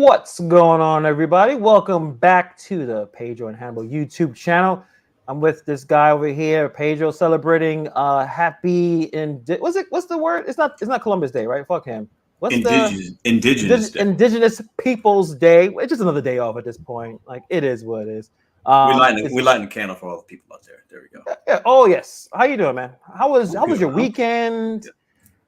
What's going on, everybody? Welcome back to the Pedro and Hannibal YouTube channel. I'm with this guy over here, Pedro, celebrating what's the word? It's not Columbus Day, right? Fuck him. What's Indigenous Day. Indigenous Peoples Day? It's just another day off at this point. Like, it is what it is. We lighting the candle for all the people out there. There we go. Yeah. Oh yes. How you doing, man? How was your weekend?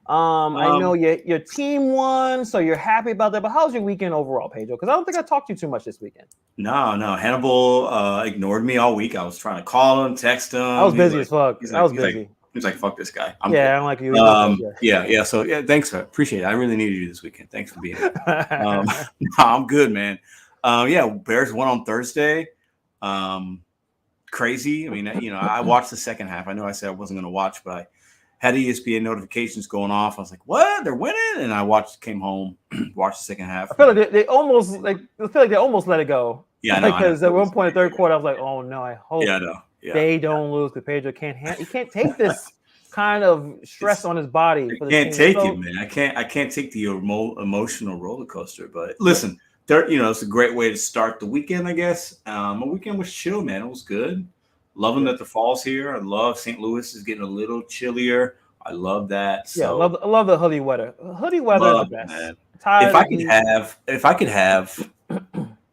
I know your team won, so you're happy about that. But how's your weekend overall, Pedro? Because I don't think I talked to you too much this weekend. No. Hannibal ignored me all week. I was trying to call him, text him. I was busy as fuck. I was busy. He's like, fuck this guy. I'm like you. Yeah. So thanks. Appreciate it. I really needed you this weekend. Thanks for being here. I'm good, man. Bears won on Thursday. Crazy. I mean, I watched the second half. I know I said I wasn't going to watch, but I had ESPN notifications going off. I was like, "What? They're winning!" And I came home, watched the second half. I feel like they almost let it go. Yeah, I know. Because at one point in the third quarter, I was like, "Oh no, I hope they don't lose." Because Pedro he can't take this kind of stress on his body. I can't take it, man. I can't take the emotional roller coaster. But listen, it's a great way to start the weekend, I guess. My weekend was chill, man. It was good. Loving that the fall's here. I love St. Louis is getting a little chillier. I love that. So, I love the hoodie weather. Hoodie weather is the best. Man. If I could have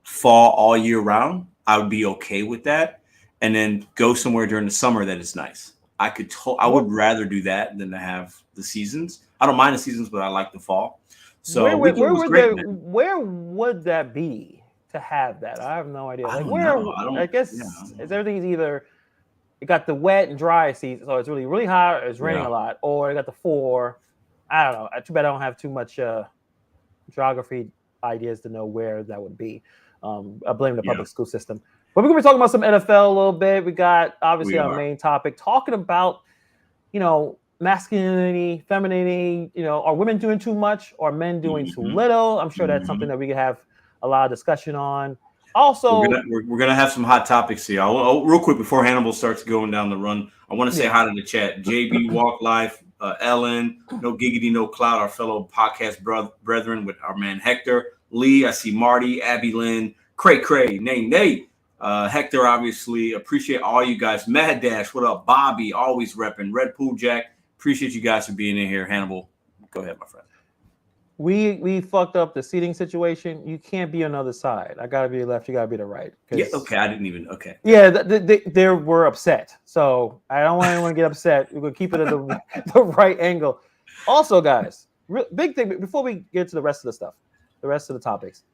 fall all year round, I would be okay with that. And then go somewhere during the summer that is nice. I would rather do that than to have the seasons. I don't mind the seasons, but I like the fall. So where would that be? To have that, I have no idea. I guess everything's either it got the wet and dry season, so it's really really hot, or it's raining a lot, or it got the 4. I don't know. Too bad I don't have too much geography ideas to know where that would be. I blame the public school system. But we're gonna be talking about some NFL a little bit. We got obviously our main topic talking about masculinity, femininity. Are women doing too much, or men doing too little? I'm sure that's something that we could have a lot of discussion on. Also, we're gonna have some hot topics here. Real quick before Hannibal starts going down the run, I want to say hi to the chat. JB Walk Life, Ellen, No Giggity No Cloud, our fellow podcast brethren with our man Hector, Lee. I see Marty, Abby Lynn, Cray, Nate, Hector. Obviously, appreciate all you guys. Mad Dash, what up? Bobby, always repping. Red Pool Jack, appreciate you guys for being in here. Hannibal, go ahead, my friend. We fucked up the seating situation. You can't be on the other side. I gotta be left. You gotta be the right. Yeah. Okay. I didn't even. Okay. Yeah. They were upset. So I don't want anyone to get upset. We're gonna keep it at the right angle. Also, guys, big thing before we get to the rest of the stuff, the rest of the topics.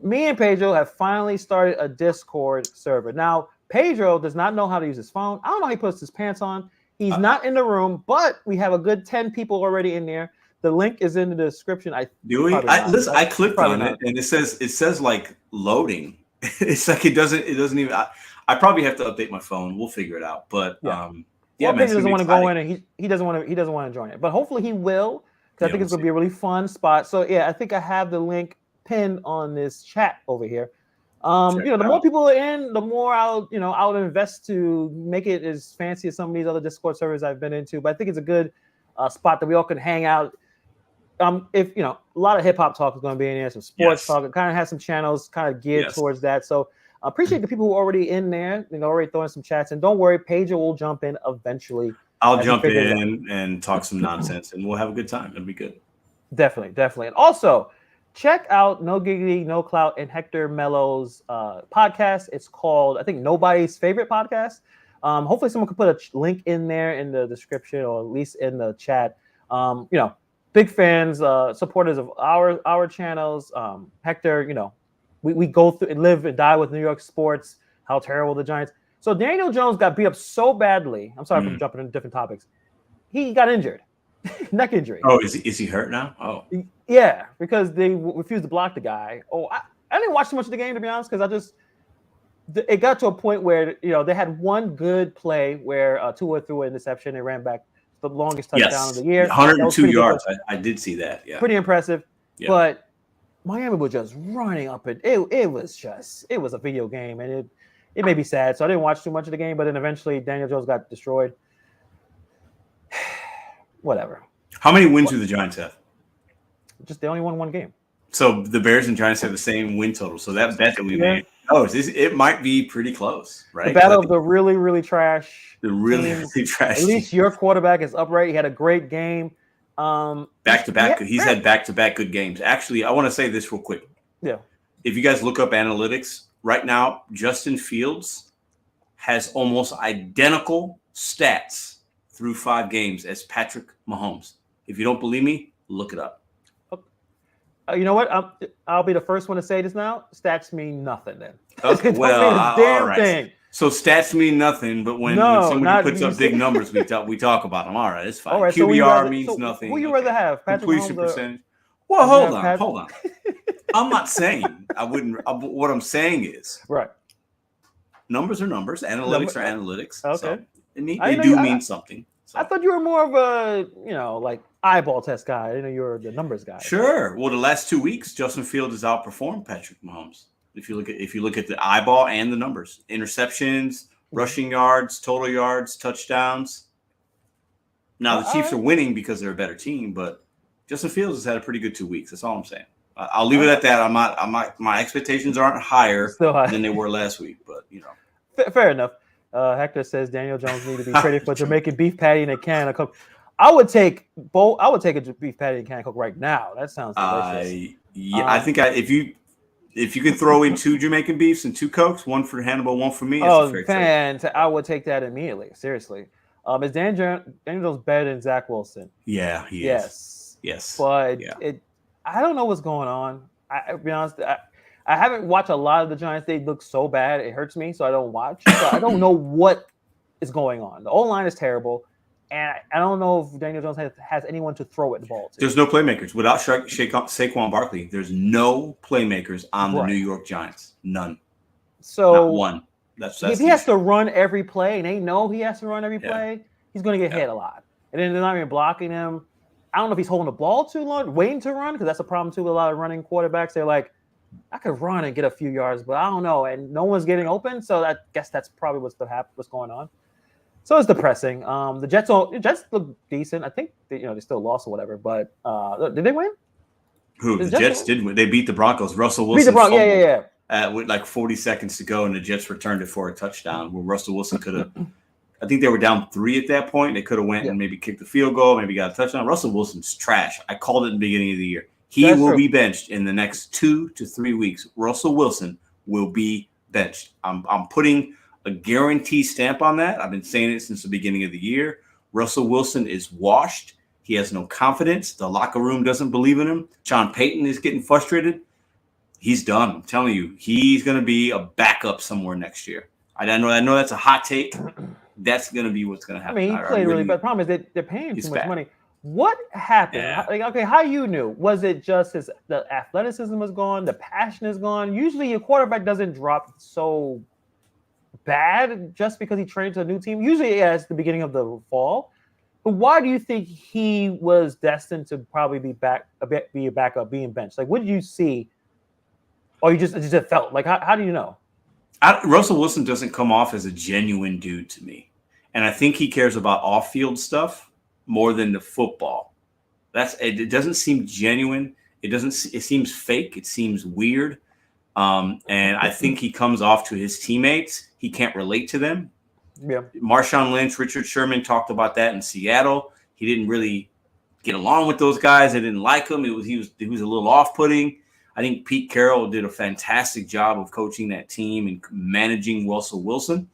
Me and Pedro have finally started a Discord server. Now, Pedro does not know how to use his phone. I don't know how he puts his pants on. He's not in the room, but we have a good 10 people already in there. The link is in the description. I clicked on it and it says like loading. It's like it doesn't even. I probably have to update my phone. We'll figure it out. But man, doesn't want to go in and he doesn't want to join it. But hopefully he will, because I think it's gonna be a really fun spot. So I think I have the link pinned on this chat over here. The more people are in, the more I'll invest to make it as fancy as some of these other Discord servers I've been into. But I think it's a good spot that we all can hang out. If a lot of hip hop talk is going to be in there, some sports talk. It kind of has some channels kind of geared towards that. So I appreciate the people who are already in there, already throwing some chats. And don't worry, Pedro will jump in eventually. I'll jump in and talk some nonsense, and we'll have a good time. It'll be good. Definitely. And also, check out No Giggity, No Clout, and Hector Mello's podcast. It's called, I think, Nobody's Favorite Podcast. Hopefully someone could put a link in there in the description, or at least in the chat. Big fans, supporters of our channels. Hector, we go through and live and die with New York sports, how terrible the Giants. So Daniel Jones got beat up so badly. I'm sorry for jumping into different topics. He got injured, neck injury. Oh, is he hurt now? Oh, yeah, because they refused to block the guy. Oh, I didn't watch too much of the game, to be honest, because it got to a point where they had one good play where Tua threw an interception and ran back the longest touchdown of the year. 102 yards. I did see that. Yeah, pretty impressive. Yeah. But Miami was just running up it. It was a video game, and it made me sad. So I didn't watch too much of the game. But then eventually Daniel Jones got destroyed. Whatever. How many wins do the Giants have? Just they only won one game. So the Bears and Giants have the same win total. So that bet that we made, it might be pretty close, right? The battle of the really, really trash. The really trash. At least your quarterback is upright. He had a great game. Back to back. He's had back to back good games. Actually, I want to say this real quick. Yeah. If you guys look up analytics right now, Justin Fields has almost identical stats through 5 games as Patrick Mahomes. If you don't believe me, look it up. You know what? I'll be the first one to say this now. Stats mean nothing then. Okay, all right. Thing. So stats mean nothing, but when somebody puts up big numbers, we talk about them. All right, it's fine. All right, QBR means nothing. Who you rather have? Patrick completion Mahomes percentage. Well, hold on. I'm not saying I wouldn't. What I'm saying is, right. Numbers are numbers. Analytics are analytics. Okay. So they do mean something. So. I thought you were more of a, like eyeball test guy. I didn't know you were the numbers guy. Sure. Well, the last 2 weeks, Justin Fields has outperformed Patrick Mahomes. If you look at the eyeball and the numbers, interceptions, rushing yards, total yards, touchdowns. Now the Chiefs are winning because they're a better team, but Justin Fields has had a pretty good 2 weeks. That's all I'm saying. I'll leave it at that. My expectations aren't higher than they were last week, but Fair enough. Hector says Daniel Jones needs to be traded for Jamaican beef patty and a can of Coke. I would take both. I would take a beef patty and can of Coke right now. That sounds delicious. I think if you can throw in 2 Jamaican beefs and 2 Cokes, one for Hannibal, one for me. I would take that immediately. Seriously. Is Daniel Jones better than Zach Wilson? Yeah, he is. Yes. But I don't know what's going on. I'll be honest. I haven't watched a lot of the Giants. They look so bad. It hurts me, so I don't watch. So I don't know what is going on. The O-line is terrible, and I don't know if Daniel Jones has anyone to throw at the ball to. There's no playmakers. Without Saquon Barkley, there's no playmakers on the New York Giants. None. So not one. That's if he has to run every play, and they know he has to run every play, he's going to get hit a lot. And then they're not even blocking him. I don't know if he's holding the ball too long, waiting to run, because that's a problem too with a lot of running quarterbacks. They're like, I could run and get a few yards, but I don't know. And no one's getting open. So I guess that's probably what's going on. So it's depressing. The Jets look decent. I think they still lost or whatever, but did they win? Who? The Jets did win. They beat the Broncos. Russell Wilson beat the Broncos. With like 40 seconds to go, and the Jets returned it for a touchdown where Russell Wilson could have I think they were down 3 at that point. They could have went and maybe kicked the field goal, maybe got a touchdown. Russell Wilson's trash. I called it in the beginning of the year. He will be benched in the next 2 to 3 weeks. Russell Wilson will be benched. I'm putting a guarantee stamp on that. I've been saying it since the beginning of the year. Russell Wilson is washed. He has no confidence. The locker room doesn't believe in him. Sean Payton is getting frustrated. He's done. I'm telling you, he's going to be a backup somewhere next year. I know that's a hot take. That's going to be what's going to happen. I mean, he played really bad. The problem is that they're paying too much money. What happened? Yeah. How you knew? Was it just the athleticism was gone? The passion is gone? Usually your quarterback doesn't drop so bad just because he trains a new team. Usually it's the beginning of the fall. But why do you think he was destined to probably be a backup, being benched? Like, what did you see? Or you just felt? Like, how do you know? Russell Wilson doesn't come off as a genuine dude to me. And I think he cares about off-field stuff more than the football. It doesn't seem genuine. It seems fake. It seems weird. And I think he comes off to his teammates. He can't relate to them. Yeah. Marshawn Lynch, Richard Sherman talked about that in Seattle. He didn't really get along with those guys. They didn't like him. He was a little off-putting. I think Pete Carroll did a fantastic job of coaching that team and managing Russell Wilson.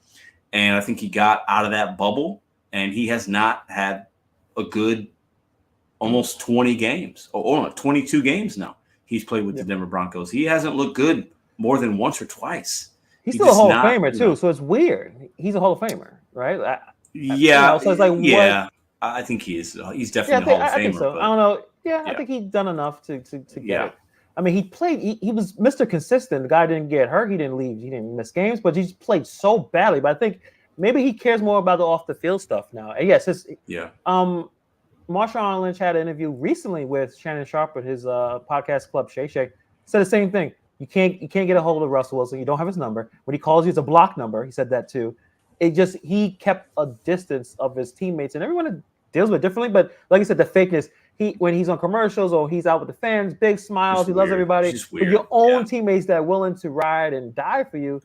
And I think he got out of that bubble, and he has not had a good almost 20 games or 22 games now. He's played with the Denver Broncos. He hasn't looked good more than once or twice. He's still a Hall of Famer too, so it's weird. He's a Hall of Famer, right? So it's like, what? I think he is. He's definitely a Hall of Famer. I think so. But, I don't know. I think he's done enough to get it. I mean, he played. He was Mr. Consistent. The guy didn't get hurt. He didn't leave. He didn't miss games, but he played so badly. But I think maybe he cares more about the off the field stuff now. And yes, Marshawn Lynch had an interview recently with Shannon Sharp at his podcast club Shay Shay. Said the same thing. You can't get a hold of Russell Wilson. You don't have his number. When he calls you, it's a block number. He said that too. He kept a distance of his teammates, and everyone deals with it differently. But like I said, the fakeness. when he's on commercials or he's out with the fans, big smiles, he loves everybody. But your own teammates that are willing to ride and die for you,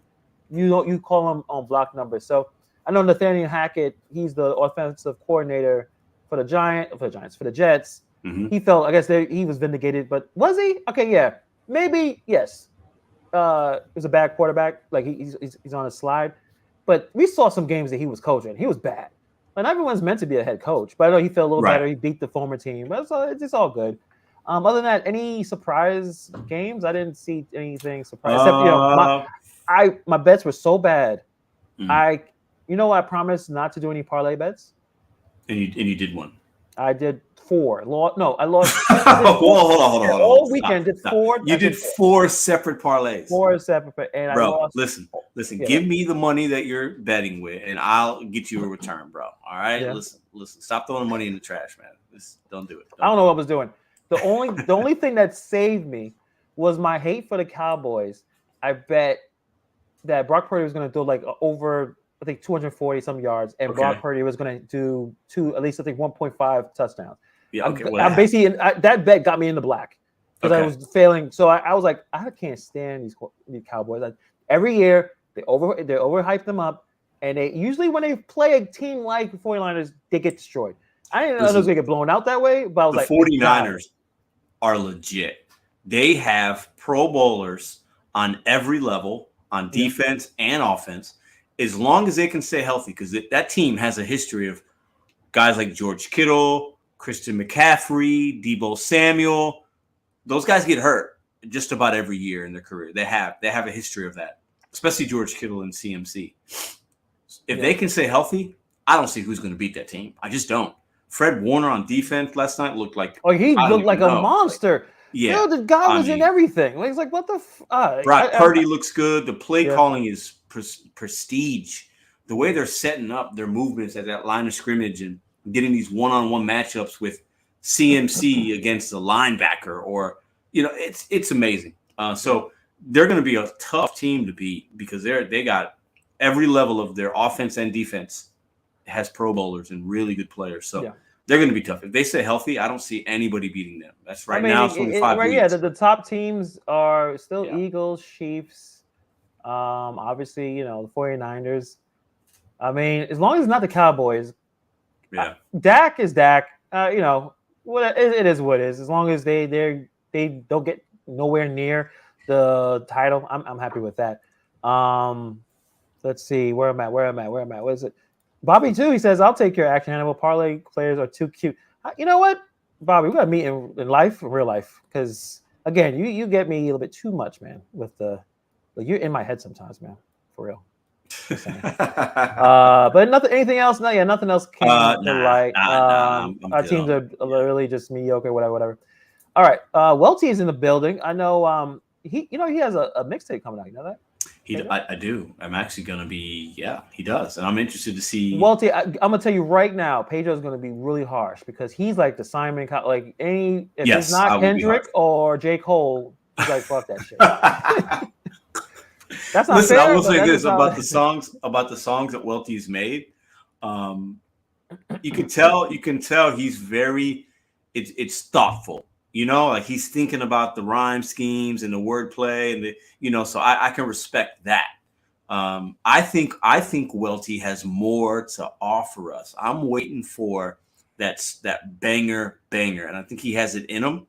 you call him on block numbers. So I know Nathaniel Hackett, he's the offensive coordinator for the Jets. Mm-hmm. He felt, I guess he was vindicated, but was he? Okay, yeah, maybe yes. He was a bad quarterback, like he's on a slide, but we saw some games that he was coaching. He was bad. And everyone's meant to be a head coach, but I know he felt a little better. He beat the former team, but it's all good. Other than that, any surprise games? I didn't see anything surprise. Except my bets were so bad. I promised not to do any parlay bets. And you did one. I did 4. I lost. Hold on. All weekend did 4. You did 4 separate parlays. 4 separate, and bro, I lost. Listen. Yeah. Give me the money that you're betting with, and I'll get you a return, bro. All right. Yeah. Listen. Stop throwing money in the trash, man. Don't do it. I don't know what I was doing. The only thing that saved me was my hate for the Cowboys. I bet that Brock Purdy was going to do like over, I think, 240 some yards, and Brock Purdy was going to do at least, I think, 1.5 touchdowns. Yeah, okay. I'm basically that bet got me in the black because I was failing. So I was like, I can't stand these Cowboys. Every year they overhype them up, and they usually when they play a team like the 49ers, they get destroyed. I didn't know they was gonna get blown out that way, but I was the 49ers are legit. They have Pro Bowlers on every level, on defense and offense, as long as they can stay healthy, because that team has a history of guys like George Kittle, Christian McCaffrey, Deebo Samuel. Those guys get hurt just about every year in their career. They have a history of that, especially George Kittle and CMC. If they can stay healthy, I don't see who's going to beat that team. I just don't. Fred Warner on defense last night looked like he looked like a monster. Yeah, the guy was in everything. He's like, what the? Brock Purdy looks good. The play calling is prestige. The way they're setting up their movements at that line of scrimmage and getting these one-on-one matchups with CMC against a linebacker, or it's amazing. So they're going to be a tough team to beat because they got every level of their offense and defense has Pro Bowlers and really good players. So they're going to be tough. If they stay healthy, I don't see anybody beating them. That's now 25 weeks. Yeah, the top teams are still Eagles, Chiefs, obviously, the 49ers. I mean, as long as it's not the Cowboys, Dak is Dak. It is what it is. As long as they don't get nowhere near the title, I'm happy with that. Let's see where am I? What is it? Bobby too. He says, "I'll take your action animal. Parlay players are too cute." You know what, Bobby? We got to meet in real life, because again, you get me a little bit too much, man. With you're in my head sometimes, man. For real. But anything else? Nothing else came to light. Our teams are really just mediocre. Whatever. All right. Welty is in the building. I know. He has a mixtape coming out. You know that? I do. I'm actually going to be, he does. And I'm interested to see. Welty, I'm going to tell you right now, Pedro is going to be really harsh because he's like the Simon, like if it's not Kendrick or J. Cole, he's like, fuck that shit. That's not fair. I will say this about the songs that Welty's made. You can tell he's very, it's thoughtful. Like he's thinking about the rhyme schemes and the wordplay and so I can respect that. I think Welty has more to offer us. I'm waiting for that banger, and I think he has it in him.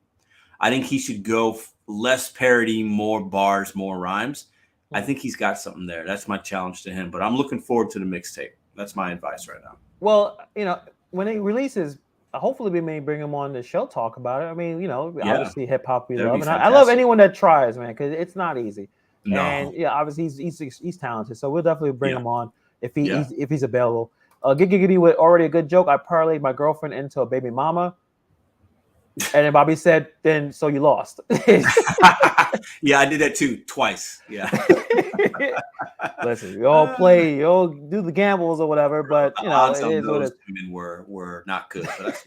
I think he should go less parody, more bars, more rhymes. I think he's got something there. That's my challenge to him, but I'm looking forward to the mixtape. That's my advice right now. Well, when he releases, hopefully we may bring him on the show, talk about it. I mean, obviously hip hop we love, and I love anyone that tries, man, because it's not easy. No. And obviously he's talented, so we'll definitely bring him on if he's available. Giggity with already a good joke. I parlayed my girlfriend into a baby mama, and then Bobby said, "Then so you lost." Yeah, I did that too twice. Yeah. Listen, you all do the gambles or whatever, but it is what it is. Women were not good. But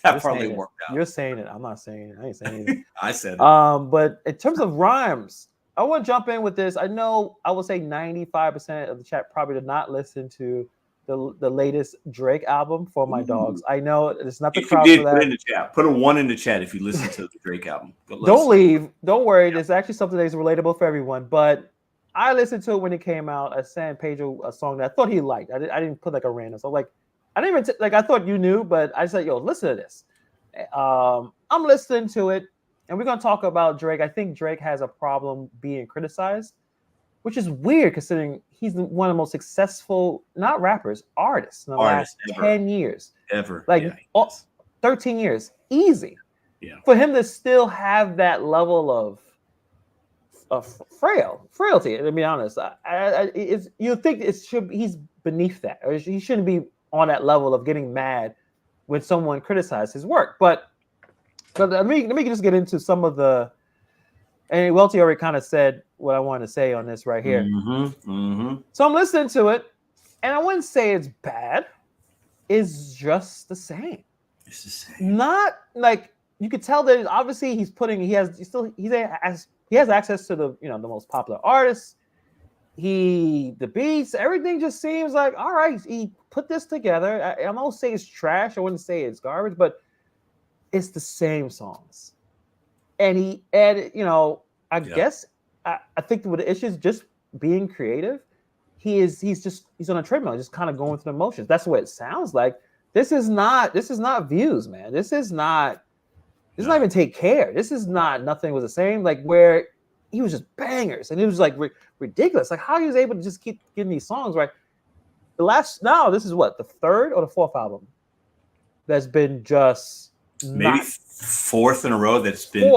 that probably worked out. You're saying it. I'm not saying it. I ain't saying it. I said it. But in terms of rhymes, I want to jump in with this. I know I would say 95% of the chat probably did not listen to the latest Drake album for my dogs. I know it's not the If you crowd did, for that. put it in the chat. Put a 1 in the chat if you listen to the Drake album. Don't leave. Don't worry. There's actually something that's relatable for everyone. But I listened to it when it came out. I sent Pedro a song that I thought he liked. I didn't put like a random. So like, I didn't even like. I thought you knew, but I said, "Yo, listen to this." I'm listening to it, and we're gonna talk about Drake. I think Drake has a problem being criticized, which is weird considering he's one of the most successful, not rappers, artists in the last 10 years. Ever. Like 13 years. Easy. Yeah. For him to still have that level of frailty, to be honest. You think he's beneath that, or he shouldn't be on that level of getting mad when someone criticizes his work. But let me just get into some of the. And Welty already kind of said what I wanted to say on this right here. So I'm listening to it, and I wouldn't say it's bad. It's just the same. It's the same. Not like you could tell that obviously he has access to the the most popular artists. The beats, everything just seems like all right. He put this together. I won't say it's trash. I wouldn't say it's garbage, but it's the same songs. And he added, I guess I think with the issue is just being creative. He's on a treadmill, just kind of going through the motions. That's what it sounds like. This is not views, man. This is not even Take Care. This is not Nothing Was the Same. Like where he was just bangers, and it was like ridiculous. Like how he was able to just keep getting these songs right. This is what, the third or the fourth album that's been just maybe fourth in a row that's been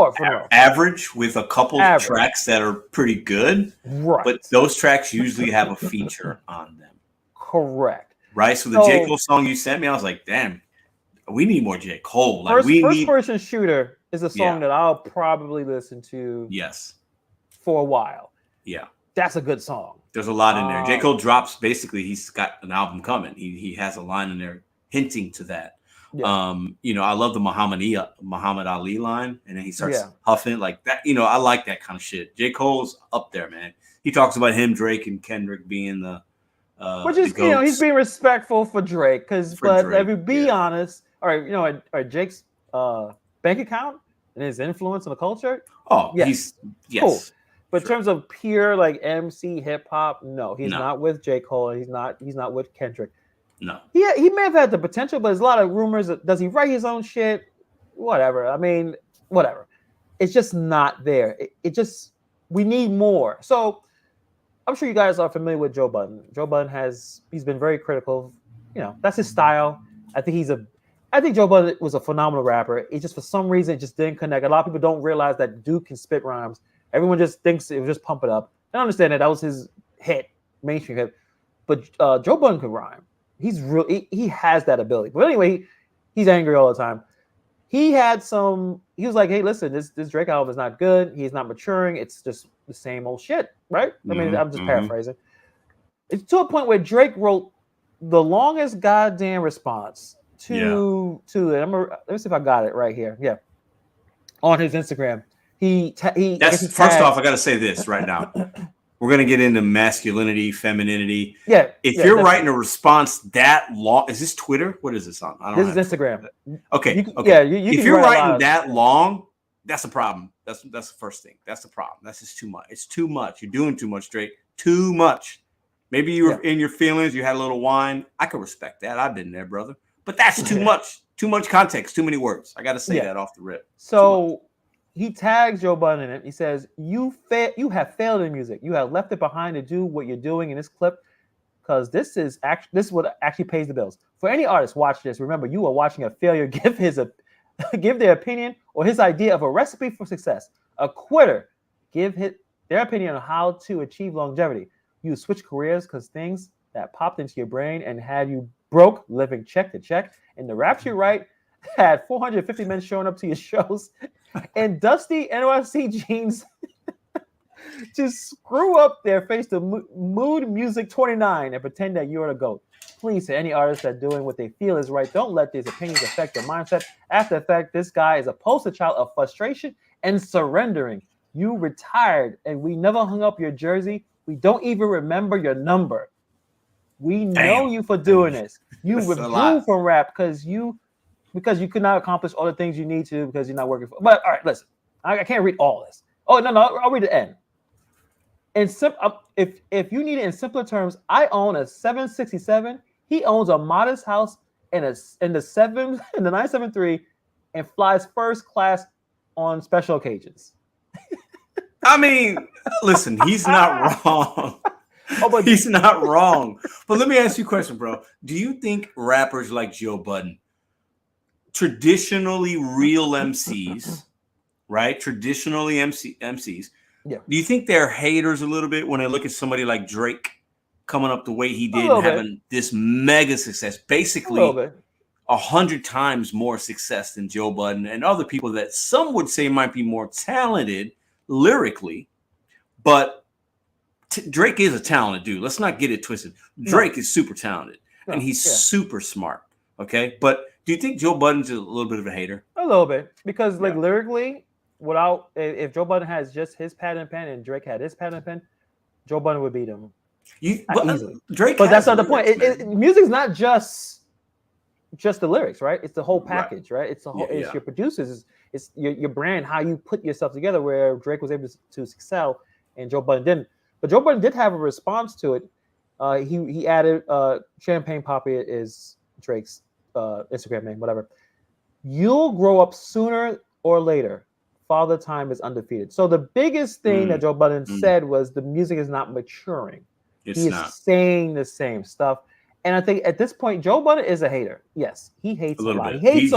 average with a couple of tracks that are pretty good. Right. But those tracks usually have a feature on them. Correct. Right. So the J. Cole song you sent me, I was like, damn, we need more J. Cole. Like First Person Shooter is a song that I'll probably listen to for a while. Yeah. That's a good song. There's a lot in there. J. Cole drops, basically, he's got an album coming. He has a line in there hinting to that. Yeah. I love the Muhammad Ali line, and then he starts huffing like that. I like that kind of shit. J. Cole's up there, man. He talks about him, Drake, and Kendrick being the which is he's being respectful for Drake if we be honest, Jake's bank account and his influence on the culture. Oh, yes. Cool. But in terms of pure like MC hip hop, no, he's not with J. Cole. He's not with Kendrick. No. He may have had the potential, but there's a lot of rumors. Does he write his own shit? Whatever. I mean, whatever. It's just not there. We need more. So I'm sure you guys are familiar with Joe Budden. Joe Budden he's been very critical. That's his style. I think Joe Budden was a phenomenal rapper. It just for some reason it just didn't connect. A lot of people don't realize that dude can spit rhymes. Everyone just thinks it was just Pump It Up. I understand that was his hit, mainstream hit. But Joe Budden could rhyme. He's real. He has that ability. But anyway, he's angry all the time. He was like, hey, listen, this Drake album is not good. He's not maturing. It's just the same old shit, right? I mean, I'm just paraphrasing. It's to a point where Drake wrote the longest goddamn response to it. Let me see if I got it right here. Yeah. On his Instagram. First off, I got to say this right now. We're going to get into masculinity, femininity. Yeah. If you're writing a response that long, is this Twitter? What is this on? This is Instagram. Okay. Yeah. If you're writing that long, that's a problem. That's the first thing. That's the problem. That's just too much. It's too much. You're doing too much, Drake. Too much. Maybe you were in your feelings. You had a little wine. I can respect that. I've been there, brother. But that's too much. Too much context. Too many words. I got to say that off the rip. So he tags Joe Budden in it. He says, you have failed in music. You have left it behind to do what you're doing in this clip because this is what actually pays the bills. For any artist watch this, remember, you are watching a failure give their opinion or his idea of a recipe for success. A quitter give their opinion on how to achieve longevity. You switch careers because things that popped into your brain and had you broke, living check to check. And the raps you write had 450 men showing up to your shows and dusty NYC jeans to screw up their face to Mood Music 29 and pretend that you're the GOAT. Please, to any artists that are doing what they feel is right, don't let these opinions affect your mindset. After the fact, this guy is a poster child of frustration and surrendering. You retired and we never hung up your jersey. We don't even remember your number. We know you for doing this. You withdrew from rap because you could not accomplish all the things you need to because you're not working for. But all right, listen, I can't read all this. Oh no, I'll read the end. And if you need it in simpler terms, I own a 767. He owns a modest house in the 973 and flies first class on special occasions. I mean, listen, he's not wrong. But he's not wrong. But let me ask you a question, bro. Do you think rappers like Joe Budden, traditionally real MCs, right? Traditionally MCs, do you think they're haters a little bit when they look at somebody like Drake coming up the way he did and having this mega success, basically 100 times more success than Joe Budden and other people that some would say might be more talented lyrically, but Drake is a talented dude. Let's not get it twisted. Drake is super talented and he's super smart. Okay, but do you think Joe Budden's a little bit of a hater? A little bit, because like lyrically, without if Joe Budden has just his pad and pen and Drake had his pad and pen, Joe Budden would beat him easily. Drake, but that's not the point. Music's not just the lyrics, right? It's the whole package, right? It's the whole. It's your producers. It's your brand, how you put yourself together. Where Drake was able to excel and Joe Budden didn't. But Joe Budden did have a response to it. He added Champagne Poppy is Drake's Instagram name, whatever. You'll grow up sooner or later. Father Time is undefeated. So the biggest thing that Joe Budden said was the music is not maturing. He's saying the same stuff. And I think at this point, Joe Budden is a hater. Yes, he hates a lot. He hates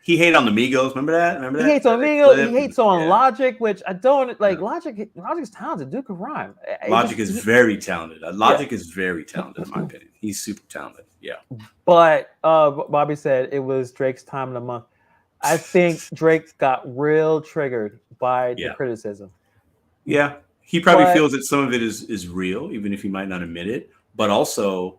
he hated on the Migos. Remember that? He hates on Migos. He hates on Logic, which I don't like. Logic's talented. Dude can rhyme. Logic is very talented. Logic is very talented, in my opinion. He's super talented. Yeah. But Bobby said it was Drake's time of the month. I think Drake got real triggered by the criticism. Yeah, he probably feels that some of it is real, even if he might not admit it. But also,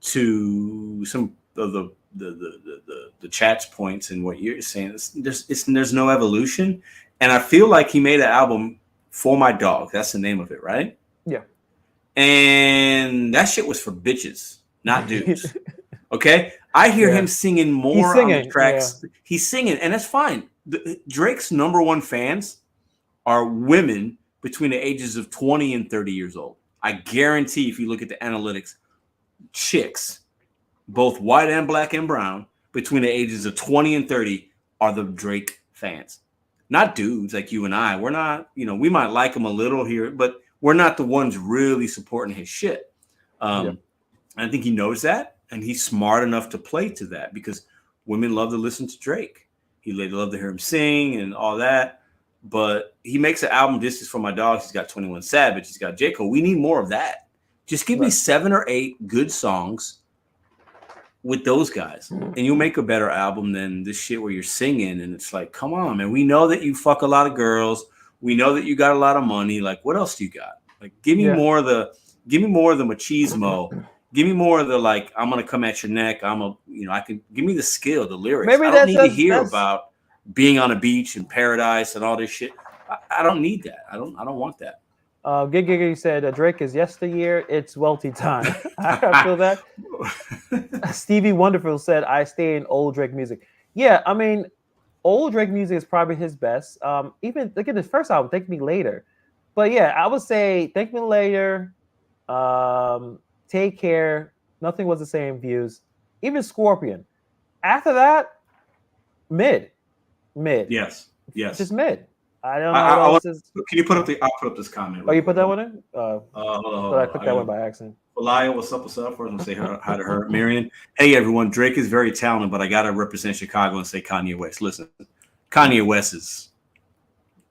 to some of the chat's points and what you're saying, there's no evolution. And I feel like he made an album for my dog. That's the name of it, right? Yeah. And that shit was for bitches, not dudes. Okay? I hear him singing more on the tracks. Yeah. He's singing, and that's fine. Drake's number one fans are women between the ages of 20 and 30 years old. I guarantee if you look at the analytics, chicks, both white and black and brown, between the ages of 20 and 30 are the Drake fans. Not dudes like you and I. We're not, we might like him a little here, but we're not the ones really supporting his shit. I think he knows that, and he's smart enough to play to that because women love to listen to Drake. They love to hear him sing and all that. But he makes an album, This Is For My Dogs. He's got 21 Savage. He's got J. Cole. We need more of that. Just give me 7 or 8 good songs with those guys, and you'll make a better album than this shit where you're singing. And it's like, come on, man. We know that you fuck a lot of girls. We know that you got a lot of money. Like, what else do you got? Like, give me more of the machismo. Give me more of the, like, I'm going to come at your neck. Give me the skill, the lyrics. Maybe I don't need to hear about being on a beach in paradise and all this shit. I don't need that. I don't want that. Gig said Drake is yesteryear. It's welty time. I feel that. Stevie Wonderful said I stay in old Drake music. Yeah, I mean, old Drake music is probably his best. Even look at his first album, Thank Me Later. But yeah, I would say Thank Me Later, Take Care, Nothing Was the Same, Views, even Scorpion. After that, mid. Yes. Just mid. I don't know. Can you put up I'll put up this comment. Oh, you put that one in? Hold on. I clicked that one by accident. Elia, what's up? First, I'm going to say hi to her. Marion, hey, everyone. Drake is very talented, but I got to represent Chicago and say Kanye West. Listen, Kanye West is,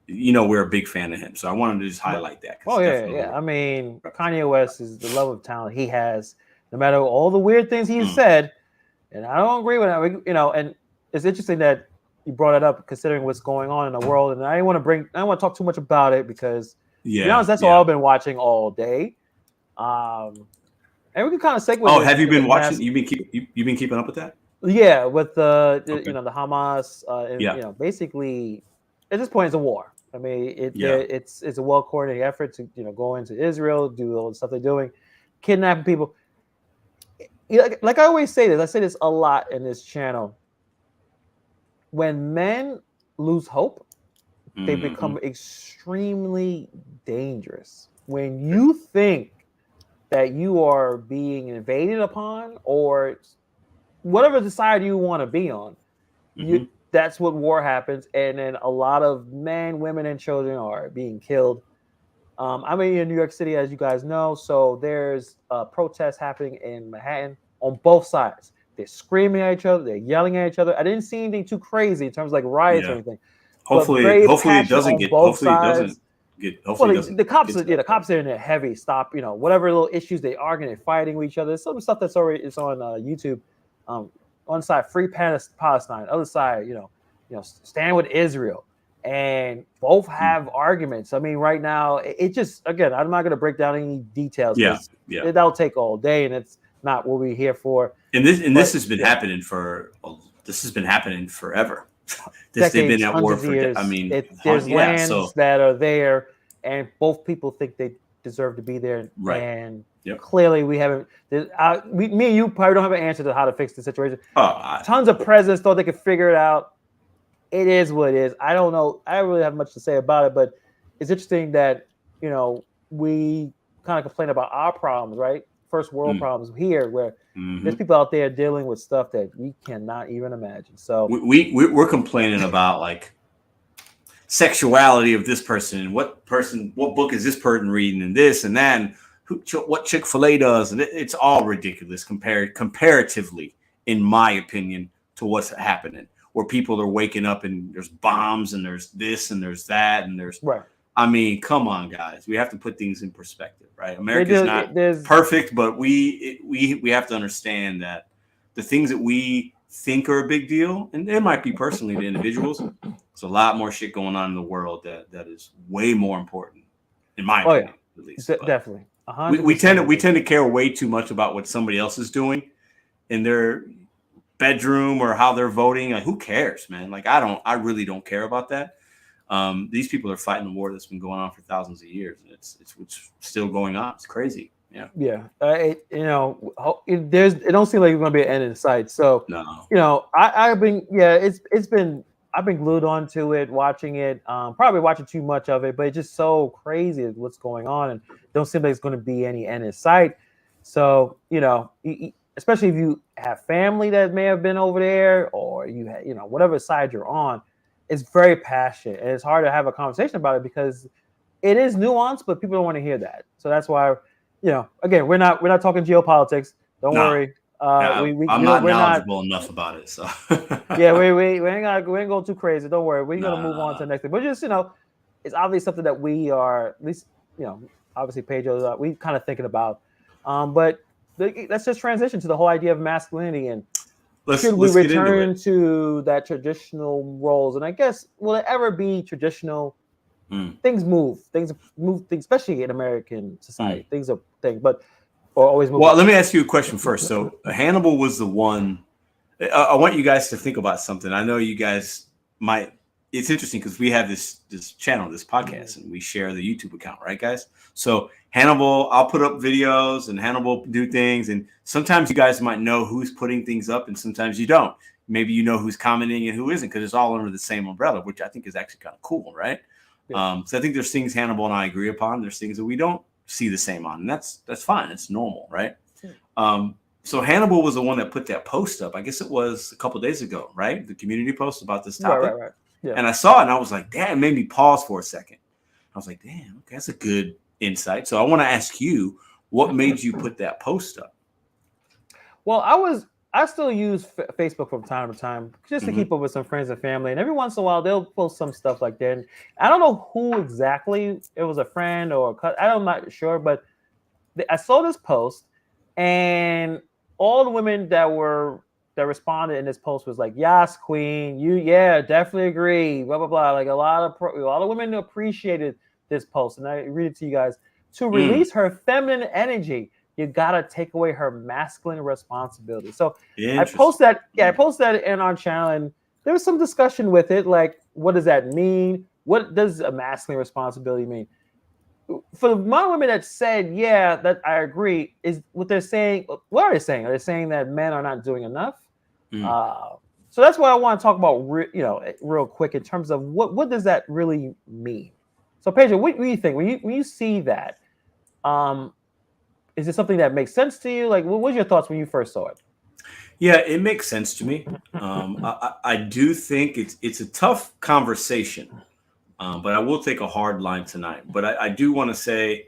we're a big fan of him. So I wanted to just highlight that. Oh, yeah. I mean, Kanye West is the love of talent he has, no matter all the weird things he's said. And I don't agree with that, and it's interesting that you brought it up considering what's going on in the world. And I don't want to talk too much about it because, to be honest, that's all I've been watching all day. And we can kind of segue. Oh, have you been watching? You've been keeping up with that? Yeah, with the Hamas. Basically, at this point, it's a war. I mean, it's a well coordinated effort to go into Israel, do all the stuff they're doing, kidnapping people. like I always say this, I say this a lot in this channel. When men lose hope, they become extremely dangerous. When you think that you are being invaded upon, or whatever side you want to be on, that's what war happens. And then a lot of men, women, and children are being killed. I'm in New York City, as you guys know, so there's protests happening in Manhattan on both sides. They're screaming at each other, they're yelling at each other. I didn't see anything too crazy in terms of like riots or anything. Hopefully it doesn't get. Hopefully it doesn't get. Hopefully the cops. The cops are in there heavy. Stop. Whatever little issues they arguing, they're fighting with each other. Some stuff that's already is on YouTube. One side, free Palestine. Other side, stand with Israel. And both have arguments. I mean, right now, it just, again, I'm not going to break down any details. That'll take all day, and it's not what we're here for. And this has been happening forever. They've been at war for. Years. There's lands that are there, and both people think they deserve to be there. Right. And clearly, we haven't. Me and you probably don't have an answer to how to fix the situation. Tons of presidents thought they could figure it out. It is what it is. I don't know. I don't really have much to say about it, but it's interesting that, we kind of complain about our problems, right? First world problems here, where there's people out there dealing with stuff that we cannot even imagine. So we're complaining about like sexuality of this person and what book is this person reading and this and that, and what Chick-fil-A does. And it's all ridiculous comparatively, in my opinion, to what's happening. Where people are waking up and there's bombs and there's this and there's that and there's I mean, come on, guys. We have to put things in perspective, right? America's not perfect, but we have to understand that the things that we think are a big deal, and it might be personally to individuals, there's a lot more shit going on in the world that is way more important, in my opinion, at least. Definitely. We tend to care way too much about what somebody else is doing in their bedroom or how they're voting. Like, who cares, man? Like, I really don't care about that. These people are fighting a war that's been going on for thousands of years, and it's still going on. It's crazy. It don't seem like it's going to be an end in sight. So no, I've been I've been glued onto it, watching it. Probably watching too much of it, but it's just so crazy what's going on, and don't seem like it's going to be any end in sight. So especially if you have family that may have been over there, or you have, whatever side you're on, it's very passionate, and it's hard to have a conversation about it because it is nuanced, but people don't want to hear that. So that's why, again, we're not talking geopolitics. Don't worry. I'm not knowledgeable enough about it, so we ain't go too crazy. Don't worry. We're gonna move on to the next thing. But just it's obviously something that we are, at least obviously Pedro, we kind of thinking about. But let's just transition to the whole idea of masculinity, and should we return to that traditional roles? And I guess, will it ever be traditional? Things move, especially in American society. Things are things, but always move. Well, let me ask you a question first. So Hannibal was the one. I want you guys to think about something. I know you guys might. It's interesting because we have this channel, this podcast, and we share the YouTube account, right, guys? So Hannibal, I'll put up videos, and Hannibal do things, and sometimes you guys might know who's putting things up, and sometimes you don't. Maybe you know who's commenting and who isn't, because it's all under the same umbrella, which I think is actually kind of cool, right? Yeah. So I think there's things Hannibal and I agree upon. There's things that we don't see the same on, and that's fine. It's normal, right? Yeah. So Hannibal was the one that put that post up. I guess it was a couple of days ago, right? The community post about this topic. Right. Yeah. And I saw it and I was like, damn, it made me pause for a second. I was like, damn, okay, that's a good insight. So I want to ask you, what made you put that post up? Well, I still use Facebook from time to time just to keep up with some friends and family. And every once in a while, they'll post some stuff like that. And I don't know who exactly, it was a friend or I'm not sure, but I saw this post, and all the women that responded in this post was like, "Yes, queen, definitely agree." Blah blah blah. Like a lot of women appreciated this post, and I read it to you guys. To release her feminine energy, you gotta take away her masculine responsibility. So I post that in our channel, and there was some discussion with it. Like, what does that mean? What does a masculine responsibility mean? for the amount of women that said, yeah, that I agree, is what they're saying. What are they saying? Are they saying that men are not doing enough? So that's what I want to talk about, real quick in terms of what does that really mean? So, Pedro, what do you think when you see that? Is it something that makes sense to you? Like, what was your thoughts when you first saw it? Yeah, it makes sense to me. I do think it's a tough conversation, but I will take a hard line tonight. But I do want to say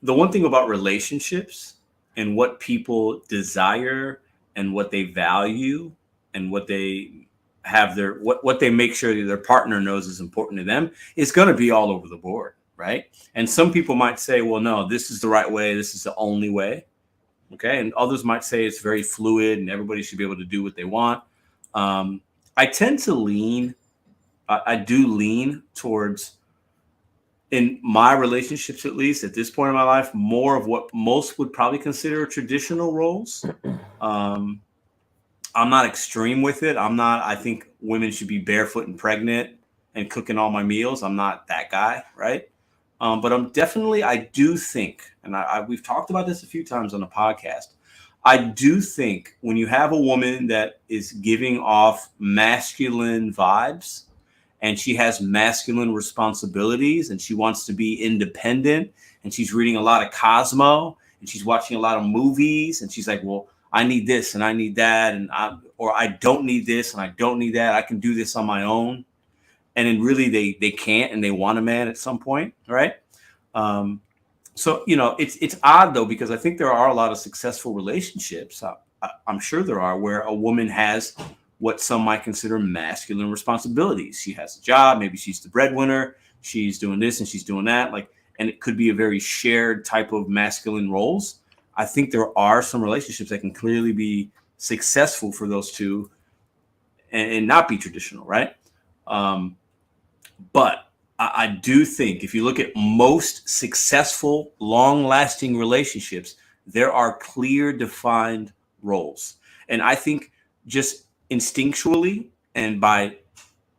the one thing about relationships and what people desire and what they value and what they have what they make sure that their partner knows is important to them is going to be all over the board, right? And some people might say, well, no, this is the right way. This is the only way. Okay. And others might say it's very fluid and everybody should be able to do what they want. I tend to I do lean towards, in my relationships, at least at this point in my life, more of what most would probably consider traditional roles. I'm not extreme with it. I think women should be barefoot and pregnant and cooking all my meals. I'm not that guy, right? But I do think, and we've talked about this a few times on the podcast, I do think when you have a woman that is giving off masculine vibes and she has masculine responsibilities and she wants to be independent and she's reading a lot of Cosmo and she's watching a lot of movies and she's like, well, I need this and I need that, or I don't need this and I don't need that. I can do this on my own. And then really they can't, and they want a man at some point, right? So, it's odd, though, because I think there are a lot of successful relationships. I'm sure there are, where a woman has what some might consider masculine responsibilities. She has a job. Maybe she's the breadwinner. She's doing this and she's doing that. And it could be a very shared type of masculine roles. I think there are some relationships that can clearly be successful for those two and not be traditional, right? But I do think if you look at most successful, long-lasting relationships, there are clear, defined roles. And I think just instinctually and by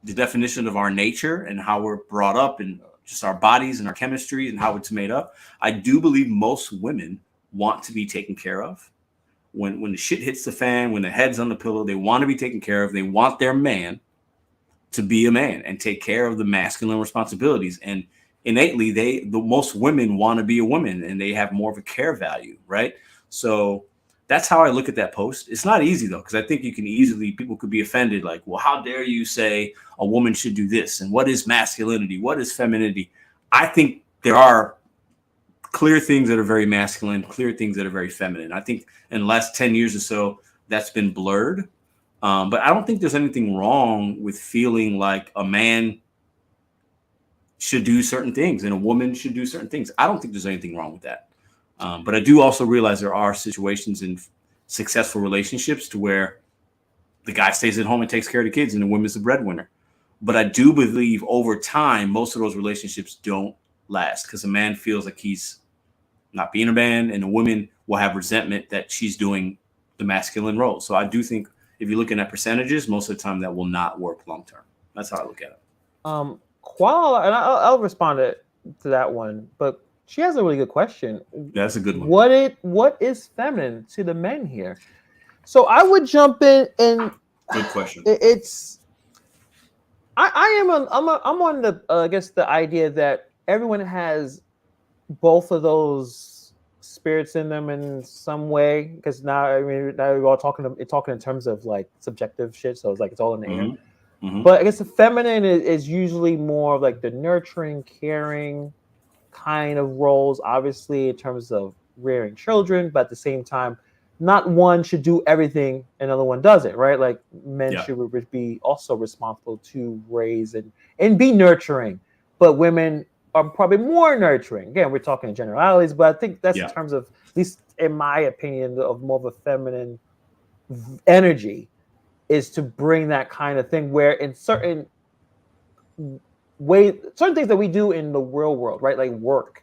the definition of our nature and how we're brought up and just our bodies and our chemistry and how it's made up, I do believe most women want to be taken care of. When the shit hits the fan, when the head's on the pillow, they want to be taken care of. They want their man to be a man and take care of the masculine responsibilities. And innately, the most women want to be a woman and they have more of a care value, right? So that's how I look at that post. It's not easy, though, because I think people could be offended. Like, well, how dare you say a woman should do this? And what is masculinity? What is femininity? I think there are clear things that are very masculine, clear things that are very feminine. I think in the last 10 years or so, that's been blurred. But I don't think there's anything wrong with feeling like a man should do certain things and a woman should do certain things. I don't think there's anything wrong with that. But I do also realize there are situations in successful relationships to where the guy stays at home and takes care of the kids and the woman's the breadwinner. But I do believe over time, most of those relationships don't last because a man feels like he's not being a man and a woman will have resentment that she's doing the masculine role. So I do think if you're looking at percentages, most of the time that will not work long term. That's how I look at it. And I'll respond to that one, but she has a really good question. That's a good one. What is feminine to the men here? So I would jump in and good question. I'm on the I guess the idea that everyone has both of those spirits in them in some way, because now we're all talking in terms of like subjective shit, so it's all in the air. Mm-hmm. But I guess the feminine is usually more of like the nurturing, caring kind of roles, obviously in terms of rearing children, but at the same time, not one should do everything, another one doesn't, right? Like men should be also responsible to raise and be nurturing, but women are probably more nurturing. Again, we're talking in generalities, but I think that's in terms of, at least in my opinion, of more of a feminine energy is to bring that kind of thing where in certain ways, certain things that we do in the real world, right? Like work,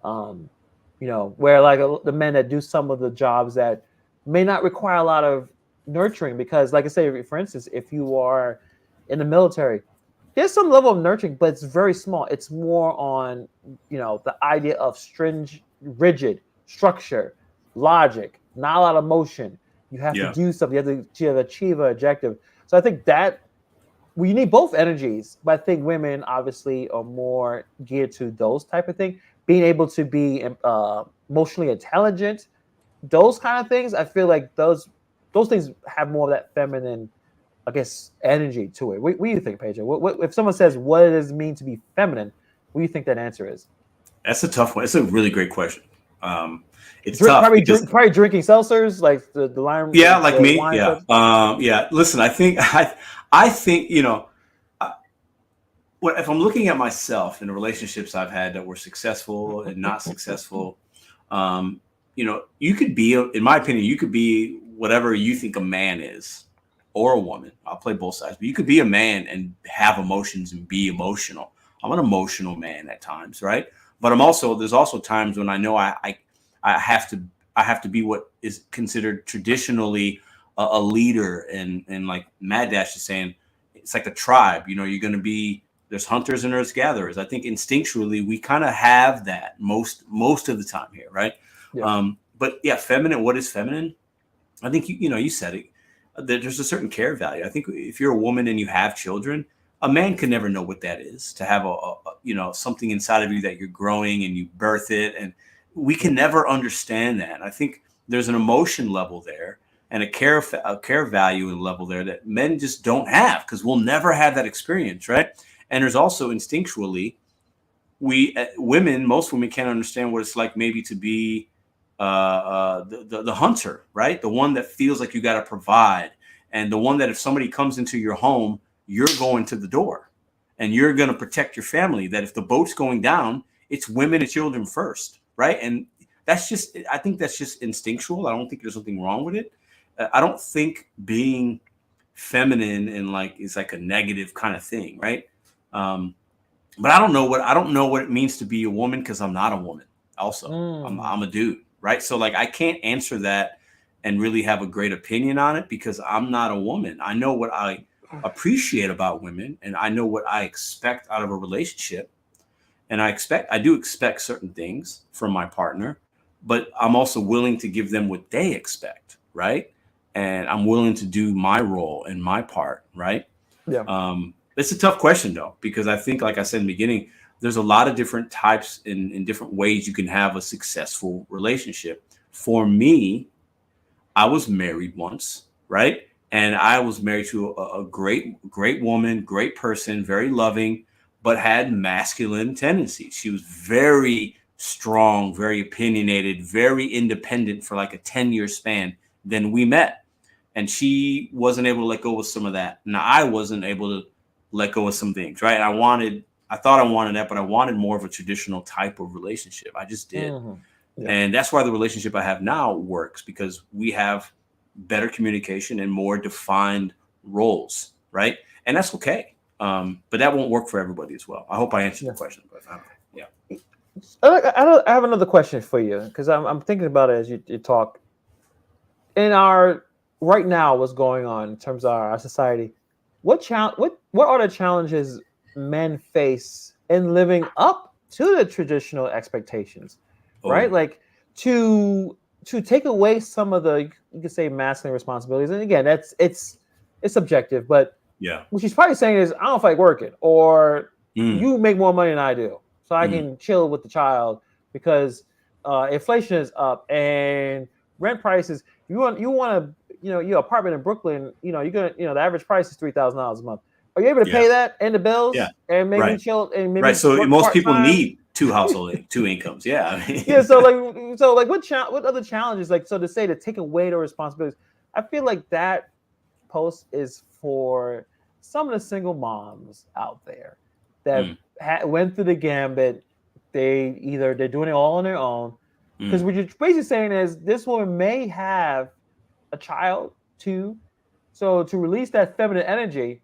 where like the men that do some of the jobs that may not require a lot of nurturing, because like I say, for instance, if you are in the military, there's some level of nurturing, but it's very small. It's more on, the idea of stringent, rigid structure, logic, not a lot of motion. You have to do something. You have to achieve an objective. So I think that you need both energies, but I think women obviously are more geared to those type of things. Being able to be emotionally intelligent, those kind of things. I feel like those things have more of that feminine, I guess, energy to it. What do you think, Pedro? What if someone says what does it mean to be feminine? What do you think that answer is? That's a tough one. It's a really great question. It's tough. Probably drinking seltzers, like the lime. Yeah, like me. Yeah. Yeah. Listen, I think if I'm looking at myself in the relationships I've had that were successful and not successful, you could be, in my opinion, you could be whatever you think a man is or a woman. I'll play both sides, but you could be a man and have emotions and be emotional. I'm an emotional man at times, right? But there's also times when I know I have to be what is considered traditionally a leader, and like Mad Dash is saying, it's like a tribe. You're going to be, there's hunters and there's gatherers. I think instinctually we kind of have that most of the time here, right? Yeah. But yeah, feminine. What is feminine? I think you said it. There's a certain care value. I think if you're a woman and you have children, a man can never know what that is, to have something inside of you that you're growing and you birth it, and we can never understand that. I think there's an emotion level there and a care value level there that men just don't have, because we'll never have that experience, right? And there's also instinctually, most women can't understand what it's like maybe to be the hunter, right? The one that feels like you got to provide, and the one that if somebody comes into your home, you're going to the door and you're going to protect your family. That if the boat's going down, it's women and children first, right? And I think that's just instinctual. I don't think there's something wrong with it. I don't think being feminine and is like a negative kind of thing, right? But I don't know what it means to be a woman, because I'm not a woman. Also, I'm a dude, right? So I can't answer that and really have a great opinion on it, because I'm not a woman. I know what I appreciate about women, and I know what I expect out of a relationship, and I do expect certain things from my partner, but I'm also willing to give them what they expect, right? And I'm willing to do my role and my part, right? Yeah. It's a tough question though, because I think, like I said in the beginning, there's a lot of different types in different ways you can have a successful relationship. For me, I was married once, right? And I was married to a great woman, great person, very loving, but had masculine tendencies. She was very strong, very opinionated, very independent for like a 10-year span. Then we met, and she wasn't able to let go of some of that. Now I wasn't able to let go of some things, right? I thought I wanted that, but I wanted more of a traditional type of relationship. I just did. Mm-hmm. Yeah. And that's why the relationship I have now works, because we have better communication and more defined roles, right? And that's okay. But that won't work for everybody as well. I hope I answered the question. But yeah. I have another question for you, because I'm thinking about it as you talk. In our right now, what's going on in terms of our society? What are the challenges men face in living up to the traditional expectations, right? Like to take away some of the, you could say, masculine responsibilities. And again, it's subjective, but yeah, what she's probably saying is, I don't feel like working, or you make more money than I do, so I can chill with the child, because inflation is up and rent prices. You want to, your apartment in Brooklyn, you're gonna, the average price is $3,000 a month. Are you able to pay that and the bills? Yeah. And maybe chill and maybe right. So most people need two incomes. Yeah. I mean. Yeah. So what other challenges? So to say, to take away the responsibilities, I feel like that post is for some of the single moms out there that went through the gambit. They're doing it all on their own. Because what you're basically saying is, this woman may have a child too, so to release that feminine energy,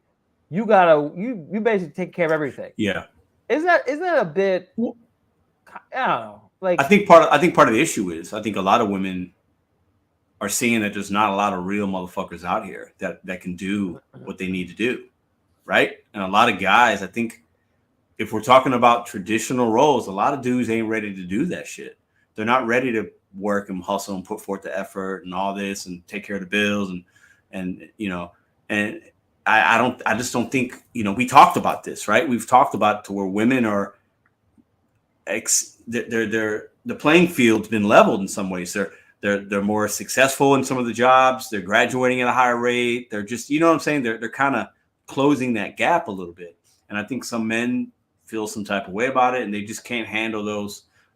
you basically take care of everything. Yeah, isn't that a bit? I don't know. I think part of the issue is, I think a lot of women are seeing that there's not a lot of real motherfuckers out here that can do what they need to do, right? And a lot of guys, I think, if we're talking about traditional roles, a lot of dudes ain't ready to do that shit. They're not ready to work and hustle and put forth the effort and all this and take care of the bills and and I just don't think, we talked about this, right? We've talked about to where women are the playing field's been leveled in some ways. They're more successful in some of the jobs. They're graduating at a higher rate. They're just, what I'm saying? They're kind of closing that gap a little bit. And I think some men feel some type of way about it and they just can't handle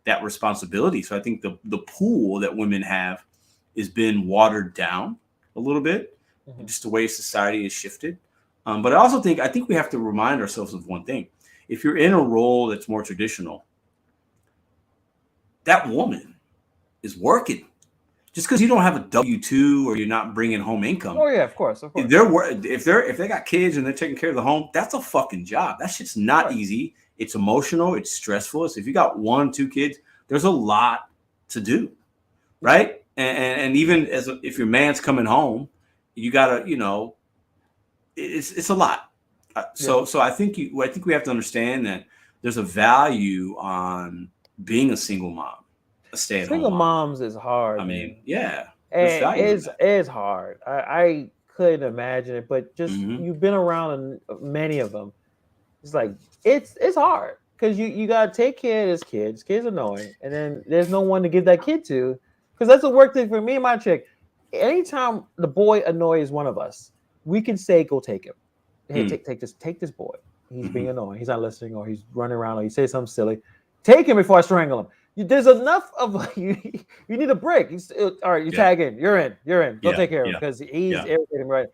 that responsibility. So I think the pool that women have has been watered down a little bit, just the way society has shifted. But I think we have to remind ourselves of one thing. If you're in a role that's more traditional, that woman is working. Just because you don't have a W-2 or you're not bringing home income. Oh yeah, of course. If they got kids and they're taking care of the home, that's a fucking job. That shit's not easy. It's emotional. It's stressful. So if you got 1, 2 kids, there's a lot to do, right? And even if your man's coming home, you gotta, it's a lot. So I think we have to understand that there's a value on being a single mom. Single moms is hard. I mean, yeah, it's hard. I couldn't imagine it, but just you've been around many of them. It's like it's hard because you gotta take care of his kids. Kids are annoying, and then there's no one to give that kid to. Because that's a work thing for me and my chick. Anytime the boy annoys one of us, we can say, "Go take him. Hey, take this boy. He's being annoying. He's not listening, or he's running around, or he says something silly. Take him before I strangle him." There's enough of you need a break. All right, you tag in. You're in. Go take care of him because he's irritating, right?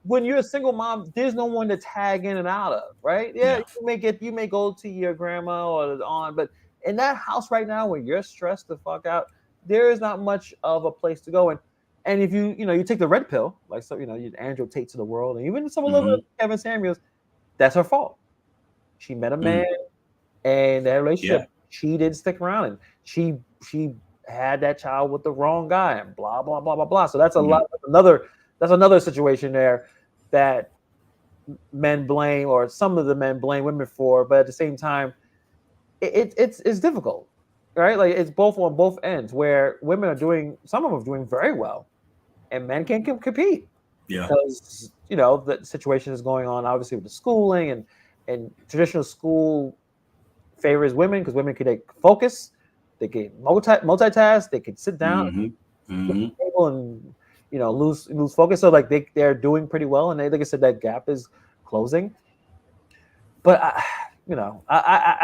When you're a single mom, there's no one to tag in and out of, right? Yeah. You may go to your grandma or the aunt, but in that house right now, when you're stressed the fuck out, there is not much of a place to go. And if you take the red pill, like Andrew Tate to the world, and even some little bit of Kevin Samuels, that's her fault. She met a man, and that relationship. Yeah. She didn't stick around, and she had that child with the wrong guy, and blah blah blah blah blah. So that's that's another situation there that men blame, or some of the men blame women for. But at the same time, it's difficult, right? Like it's both on both ends, where women some of them are doing very well, and men can't compete. Yeah, because the situation is going on obviously with the schooling and traditional school favors women because women can focus, they can multitask, they can sit down at the table and lose focus. So like they're doing pretty well, and like I said, that gap is closing. But I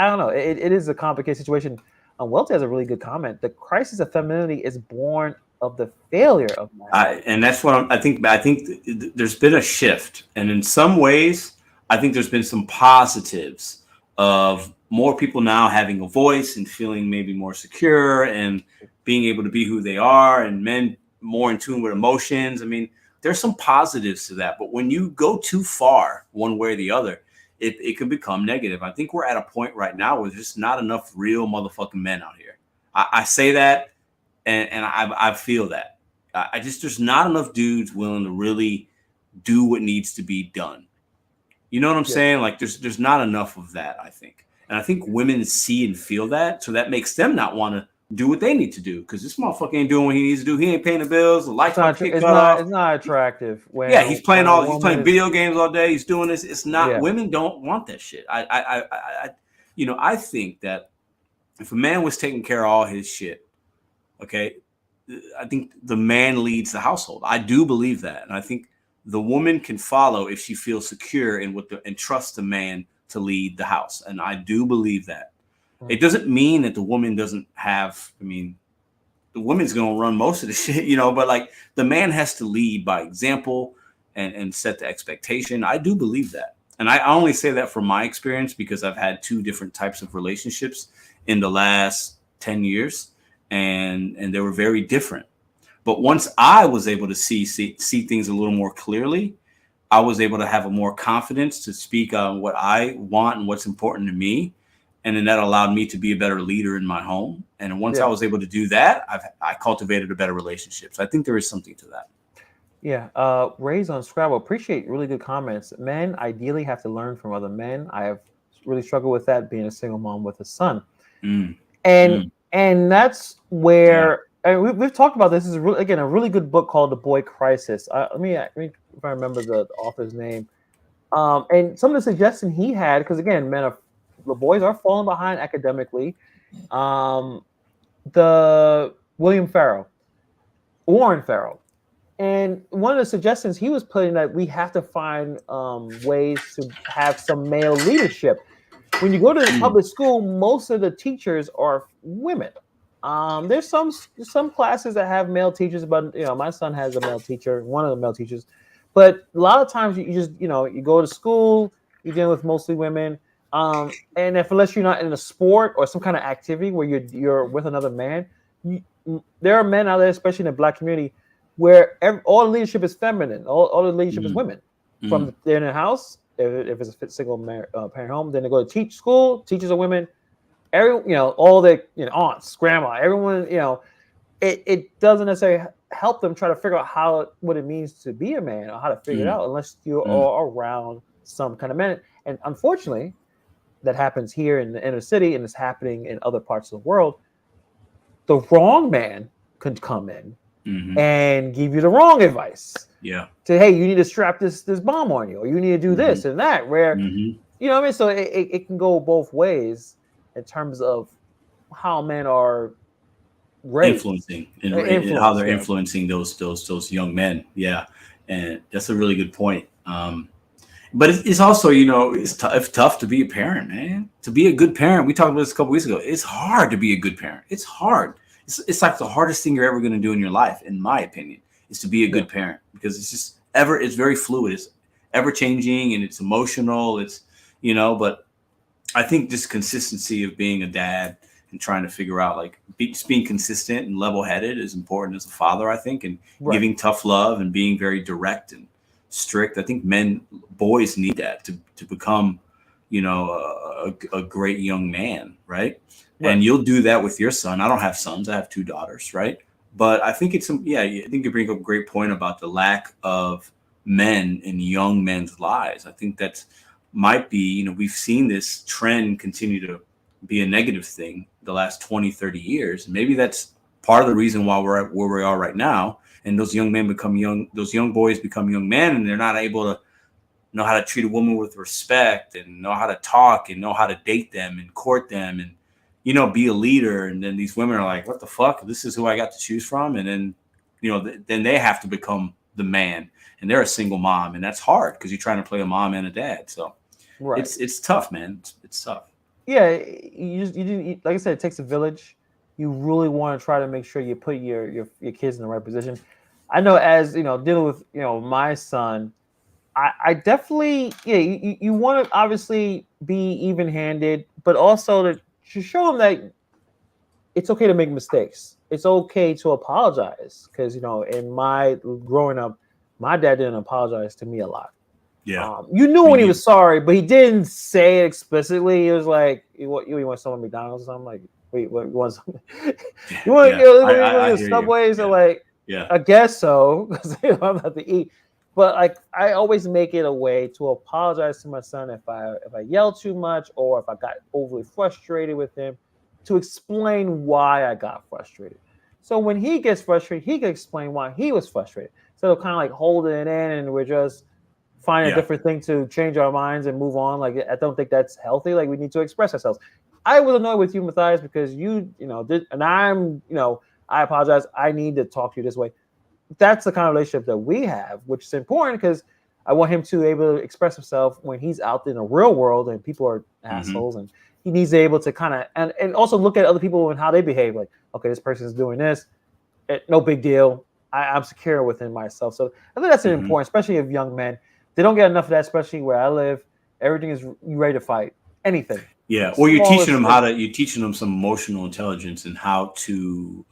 don't know. It is a complicated situation. Welty has a really good comment. The crisis of femininity is born of the failure of men. And that's what I think. I think there's been a shift, and in some ways, I think there's been some positives of more people now having a voice and feeling maybe more secure and being able to be who they are, and men more in tune with emotions. I mean, there's some positives to that, but when you go too far one way or the other, it can become negative. I think we're at a point right now where there's just not enough real motherfucking men out here. I say that, and I feel that. There's not enough dudes willing to really do what needs to be done. You know what I'm saying? Like there's not enough of that, I think. And I think women see and feel that. So that makes them not want to do what they need to do. Because this motherfucker ain't doing what he needs to do. He ain't paying the bills. The lights are cut off. It's not attractive. He's playing video games all day. He's doing this. It's not, women don't want that shit. I think that if a man was taking care of all his shit, okay, I think the man leads the household. I do believe that. And I think the woman can follow if she feels secure and trusts the man to lead the house. And I do believe that. It doesn't mean that the woman doesn't have, the woman's going to run most of the shit, but like the man has to lead by example and set the expectation. I do believe that. And I only say that from my experience because I've had 2 different types of relationships in the last 10 years and they were very different. But once I was able to see things a little more clearly, I was able to have a more confidence to speak on what I want and what's important to me. And then that allowed me to be a better leader in my home. And once I was able to do that, I cultivated a better relationship. So I think there is something to that. Yeah. Raise on Scrabble. Appreciate really good comments. Men ideally have to learn from other men. I have really struggled with that being a single mom with a son. Mm. And Mm. and that's where and we've talked about this. This is really, again, a really good book called The Boy Crisis. Let me if I remember the author's name. And some of the suggestions he had, because again, the boys are falling behind academically. The Warren Farrell. And one of the suggestions he was putting that we have to find ways to have some male leadership. When you go to the public school, most of the teachers are women. There's some classes that have male teachers, but my son has a male teacher, one of the male teachers. But a lot of times you just you go to school, you're dealing with mostly women. And unless you're not in a sport or some kind of activity where you're with another man, there are men out there, especially in the Black community, where all the leadership is feminine. All the leadership is women. From they're in the house. If it's a single parent home, then they go to teach school. Teachers are women. All the aunts, grandma, everyone. It doesn't necessarily help them try to figure out what it means to be a man or how to figure it out unless you're all around some kind of men. And unfortunately, that happens here in the inner city, and it's happening in other parts of the world. The wrong man could come in and give you the wrong advice. Yeah. Say, hey, you need to strap this bomb on you, or you need to do this and that. Where you know what I mean. So it can go both ways in terms of how men are raised. Influencing and how they're influencing those young men. Yeah, and that's a really good point. But it's also, it's tough to be a parent, man. To be a good parent, we talked about this a couple weeks ago. It's hard to be a good parent. It's hard. It's like the hardest thing you're ever going to do in your life, in my opinion, is to be a good parent, because it's very fluid. It's ever changing, and it's emotional. It's, but I think just consistency of being a dad and trying to figure out, just being consistent and level headed is important as a father, I think, and giving tough love and being very direct and strict. I think boys need that to become, a great young man, right? And you'll do that with your son. I don't have sons. I have 2 daughters, right? But I think I think you bring up a great point about the lack of men in young men's lives. I think that might be, we've seen this trend continue to be a negative thing the last 20, 30 years. And maybe that's part of the reason why we're at where we are right now. And those young boys become young men, and they're not able to know how to treat a woman with respect and know how to talk and know how to date them and court them and, be a leader. And then these women are like, what the fuck? This is who I got to choose from. And then, then they have to become the man, and they're a single mom. And that's hard because you're trying to play a mom and a dad. So it's tough, man. It's tough. Yeah. You like I said, it takes a village. You really want to try to make sure you put your kids in the right position. I know, as dealing with my son, I definitely you want to obviously be even-handed, but also to show them that it's okay to make mistakes. It's okay to apologize, because in my growing up, my dad didn't apologize to me a lot. Yeah, you knew when he was sorry, but he didn't say it explicitly. It was like, you want some McDonald's or something? Like, wait, what, you want some? You want to go to Subways? Or I guess so, because I'm about to eat. But I always make it a way to apologize to my son if I yell too much, or if I got overly frustrated with him, to explain why I got frustrated. So when he gets frustrated, he can explain why he was frustrated. So they're kind of holding it in, and we're just finding a different thing to change our minds and move on. I don't think that's healthy. We need to express ourselves. I was annoyed with you, Matthias, because you did, and I apologize. I need to talk to you this way. That's the kind of relationship that we have, which is important, because I want him to be able to express himself when he's out in the real world and people are assholes, and he needs to be able to kind of and also look at other people and how they behave. Okay, this person is doing this, no big deal. I'm secure within myself. So I think that's important, especially of young men. They don't get enough of that, especially where I live. Everything is you ready to fight anything. Yeah, well, you're teaching them some emotional intelligence and how to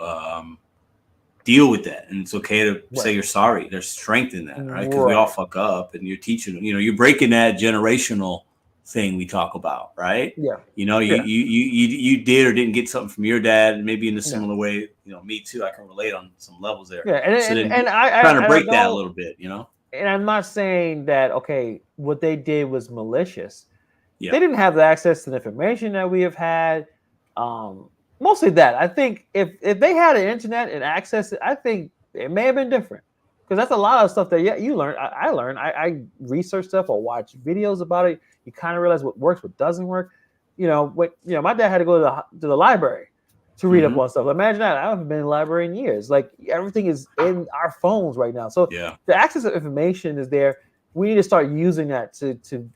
deal with that, and it's okay to say you're sorry. There's strength in that, right? Because we all fuck up, and you're teaching them. You're breaking that generational thing we talk about, right? Yeah. You know, you did or didn't get something from your dad, maybe in a similar way. You know, me too. I can relate on some levels there. Yeah, and trying to I break that a don't, little bit, you know. and I'm not saying that what they did was malicious. Yeah. They didn't have the access to the information that we have had. Mostly that. I think if they had an internet and access, I think it may have been different. Because that's a lot of stuff that you learn. I learned. I research stuff or watch videos about it. You kind of realize what works, what doesn't work. My dad had to go to the library to read up on stuff. Imagine that. I haven't been in the library in years. Like everything is in our phones right now. So the access of information is there. We need to start using that to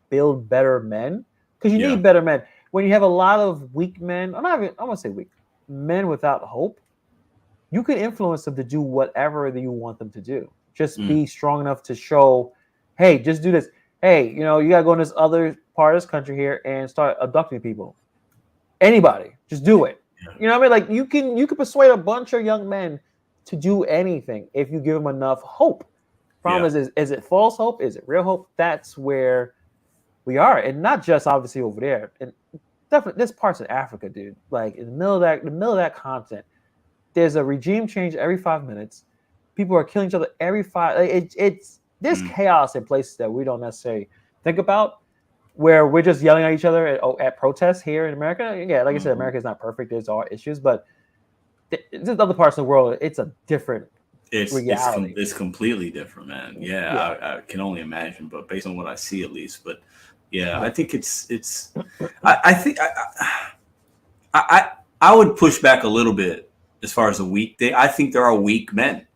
build better men, because you need better men. When you have a lot of weak men, I want to say weak men without hope, you can influence them to do whatever that you want them to do. Just be strong enough to show, hey, just do this. Hey, you gotta go in this other part of this country here and start abducting people. Anybody, just do it. You know what I mean? Like you can persuade a bunch of young men to do anything if you give them enough hope. Problem is it false hope? Is it real hope? That's where we are, and not just obviously over there. And definitely, there's parts of Africa, dude. Like in the middle of that continent, there's a regime change every 5 minutes. People are killing each other every 5. There's chaos in places that we don't necessarily think about, where we're just yelling at each other at protests here in America. Yeah, like I said, America is not perfect. There's all issues, but there's other parts of the world. It's a different. It's completely different, man. Yeah. I can only imagine, but based on what I see, at least. But I think it's. I think I would push back a little bit as far as the weak. I think there are weak men,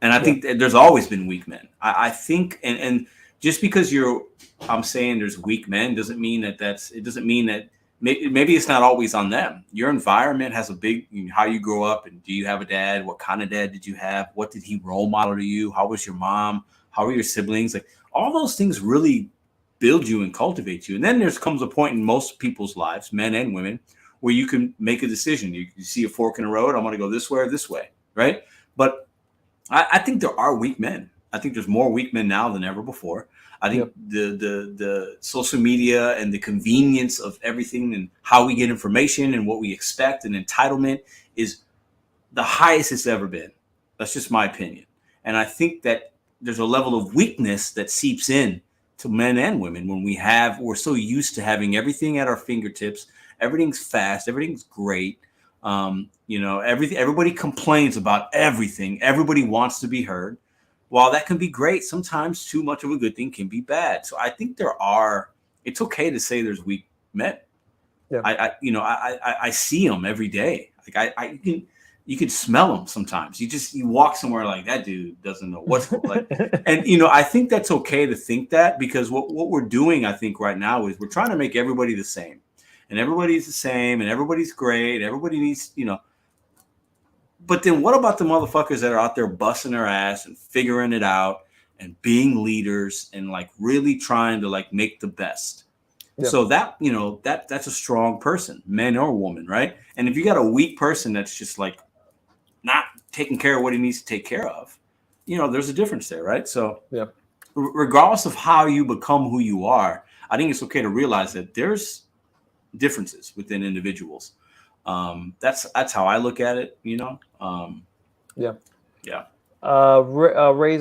and I think there's always been weak men. I think, and just because I'm saying there's weak men doesn't mean it doesn't mean that. Maybe it's not always on them. Your environment has a big, how you grow up, and do you have a dad? What kind of dad did you have? What did he role model to you? How was your mom? How were your siblings? Like all those things really build you and cultivate you. And then comes a point in most people's lives, men and women, where you can make a decision. You see a fork in the road. I'm going to go this way or this way, right? But I think there are weak men. I think there's more weak men now than ever before. I think the social media and the convenience of everything and how we get information and what we expect and entitlement is the highest it's ever been. That's just my opinion. And I think that there's a level of weakness that seeps in to men and women when we're so used to having everything at our fingertips. Everything's fast. Everything's great. Everybody complains about everything. Everybody wants to be heard. While that can be great, sometimes too much of a good thing can be bad. So I think it's okay to say there's weak men. Yeah. I see them every day. Like you can smell them sometimes. You walk somewhere like that dude doesn't know what's like. And, I think that's okay to think that, because what we're doing, I think right now is we're trying to make everybody the same, and everybody's the same and everybody's great. Everybody needs, But then what about the motherfuckers that are out there busting their ass and figuring it out and being leaders and like really trying to like make the best? Yep. So that, that's a strong person, man or woman, right? And if you got a weak person that's just like not taking care of what he needs to take care of, there's a difference there, right? So regardless of how you become who you are, I think it's okay to realize that there's differences within individuals. That's how I look at it, Raise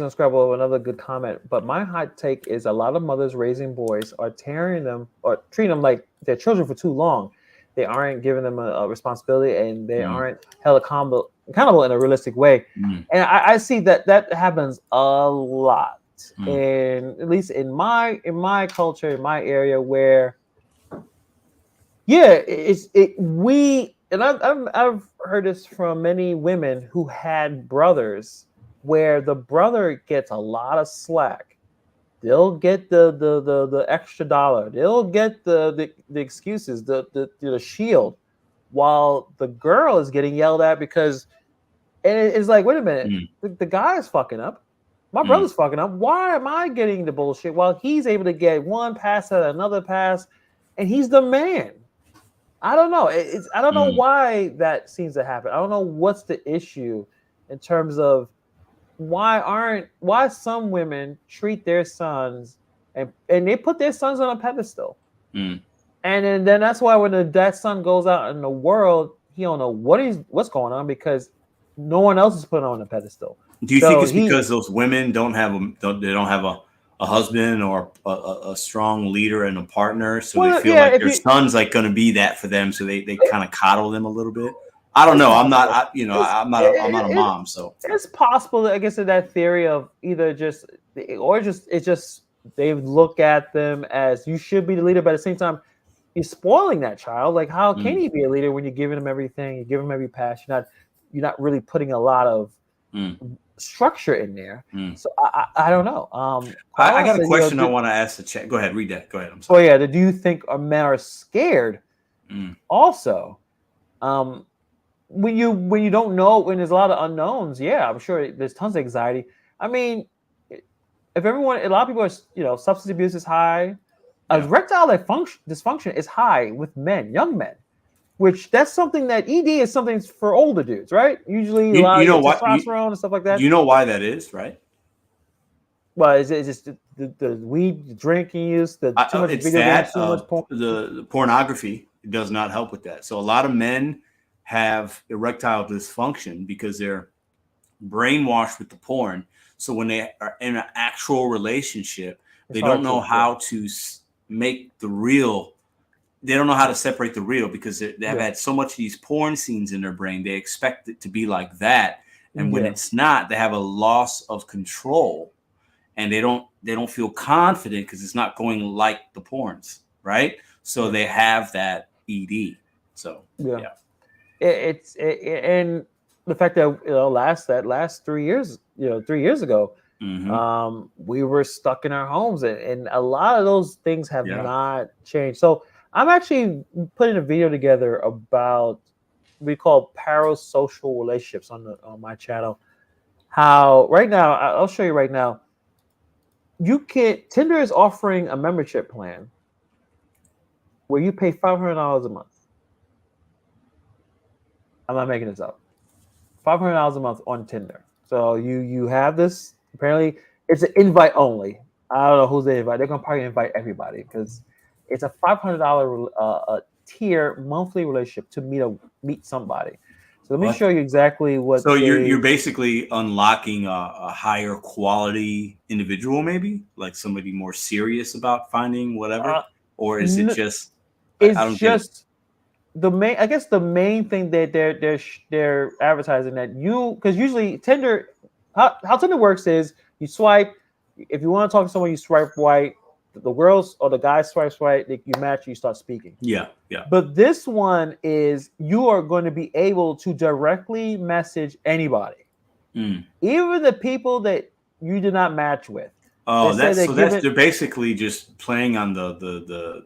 and Scrabble, another good comment. But my hot take is a lot of mothers raising boys are tearing them or treating them like their children for too long. They aren't giving them a responsibility, and they aren't held accountable in a realistic way. And I see that happens a lot, and at least in my culture, in my area, where I've heard this from many women who had brothers, where the brother gets a lot of slack. They'll get the extra dollar. They'll get the excuses, the shield, while the girl is getting yelled at because, and it's like, wait a minute, the guy is fucking up. My brother's fucking up. Why am I getting the bullshit while he's able to get one pass at another pass, and he's the man? I don't know. I don't know why that seems to happen. I don't know what's the issue in terms of why some women treat their sons and they put their sons on a pedestal. Mm. And then that's why when that son goes out in the world, he don't know what's going on because no one else is put on a pedestal. Do you think it's because those women don't have a husband or a strong leader and a partner, so they feel like their son's like going to be that for them, so they kind of coddle them a little bit? I don't know. I'm not a mom, so it's possible. I guess in that theory of either just they look at them as you should be the leader, but at the same time, you're spoiling that child. Like, how can he be a leader when you're giving him everything, you give him every pass? You're not really putting a lot of structure in there. So I don't know. I got a question I want to ask the chat. Go ahead, read that. Go ahead. I'm sorry. Oh yeah. Do you think men are scared? Also, when you don't know, when there's a lot of unknowns, yeah, I'm sure there's tons of anxiety. I mean, if a lot of people are, substance abuse is high. Erectile dysfunction is high with young men, which that's something that ED is something for older dudes, right? Usually a lot of testosterone and stuff like that. You know why that is, right? Well, is it just the weed drinking use, too much video games, too much porn? The pornography does not help with that. So a lot of men have erectile dysfunction because they're brainwashed with the porn. So when they are in an actual relationship, they don't know how to make the real. They don't know how to separate the real because they've had so much of these porn scenes in their brain. They expect it to be like that. And when it's not, they have a loss of control and they don't feel confident because it's not going like the porns. Right. So they have that ED. So, and the fact that last 3 years, 3 years ago, we were stuck in our homes and a lot of those things have not changed. So I'm actually putting a video together about we call parasocial relationships on my channel. How right now, I'll show you right now. Tinder is offering a membership plan where you pay $500 a month. I'm not making this up. $500 a month on Tinder. So you have this. Apparently, it's an invite only. I don't know who's they invite. They're gonna probably invite everybody because it's a $500 tier monthly relationship to meet somebody. So let me show you exactly what. So you're basically unlocking a higher quality individual, maybe like somebody more serious about finding whatever, or is it just? It's just the main. I guess the main thing that they're advertising that because usually Tinder, how Tinder works is you swipe. If you want to talk to someone, you swipe right. The girls or the guys swipe right. You match. You start speaking. Yeah. But this one is you are going to be able to directly message anybody, even the people that you did not match with. Oh, they're basically just playing on the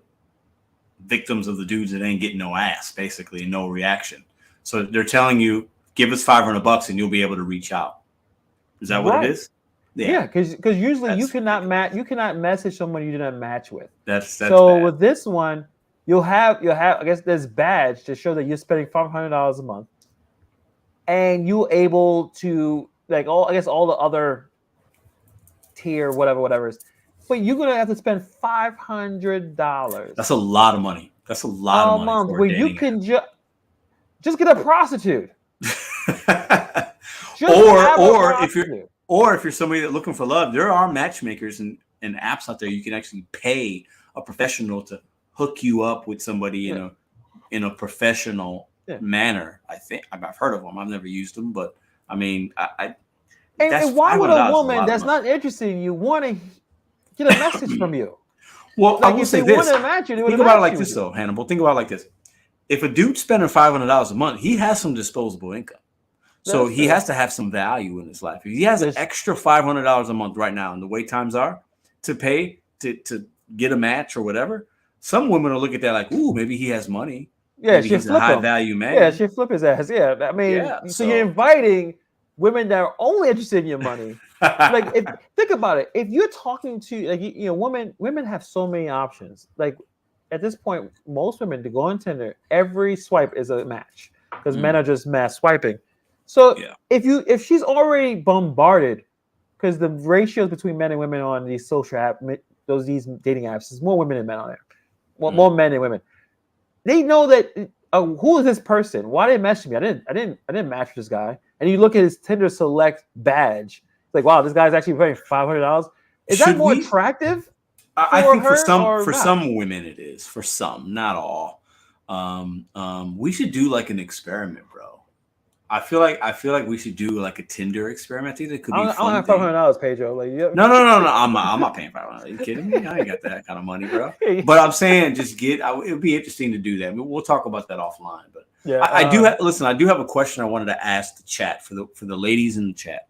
victims of the dudes that ain't getting no ass, basically, and no reaction. So they're telling you, give us $500 and you'll be able to reach out. Is that what it is? Yeah, because usually you cannot message someone you did not match with. That's so bad. With this one, you'll have I guess this badge to show that you're spending $500 a month, and you're able to all the other tier whatever is, but you're gonna have to spend $500. That's a lot of money. That's a lot of money month where you can just get a prostitute. Or if you're somebody that's looking for love, there are matchmakers and apps out there you can actually pay a professional to hook you up with somebody in a professional manner. I think I've heard of them. I've never used them, but I mean, and why would a woman that's not interested in you want to get a message from you? Well, I will say this. Think about it like this, though, Hannibal. Think about it like this. If a dude's spending $500 a month, he has some disposable income. So he has to have some value in his life. If he has an extra $500 a month right now, and the way times are to pay to get a match or whatever, some women will look at that like, ooh, maybe he has money. Yeah, she's a high value man. Yeah, she flip his ass. Yeah, I mean, so you're inviting women that are only interested in your money. Think about it. If you're talking to women have so many options. Like at this point, most women to go on Tinder, every swipe is a match because men are just mass swiping. So if she's already bombarded, because the ratios between men and women on these social these dating apps, there's more women than men on there. More men than women. They know that who is this person? Why did they message me? I didn't match with this guy. And you look at his Tinder Select badge, it's like, wow, this guy's actually paying $500. Is that more attractive? I think for some women it is. For some, not all. We should do like an experiment, bro. I feel like we should do like a Tinder experiment. I think it could be fun. I don't have $500, Pedro. Like, no. I'm not paying $500. Are you kidding me? I ain't got that kind of money, bro. But I'm saying, it would be interesting to do that. I mean, we'll talk about that offline. But yeah, I do have a question I wanted to ask the chat for the ladies in the chat,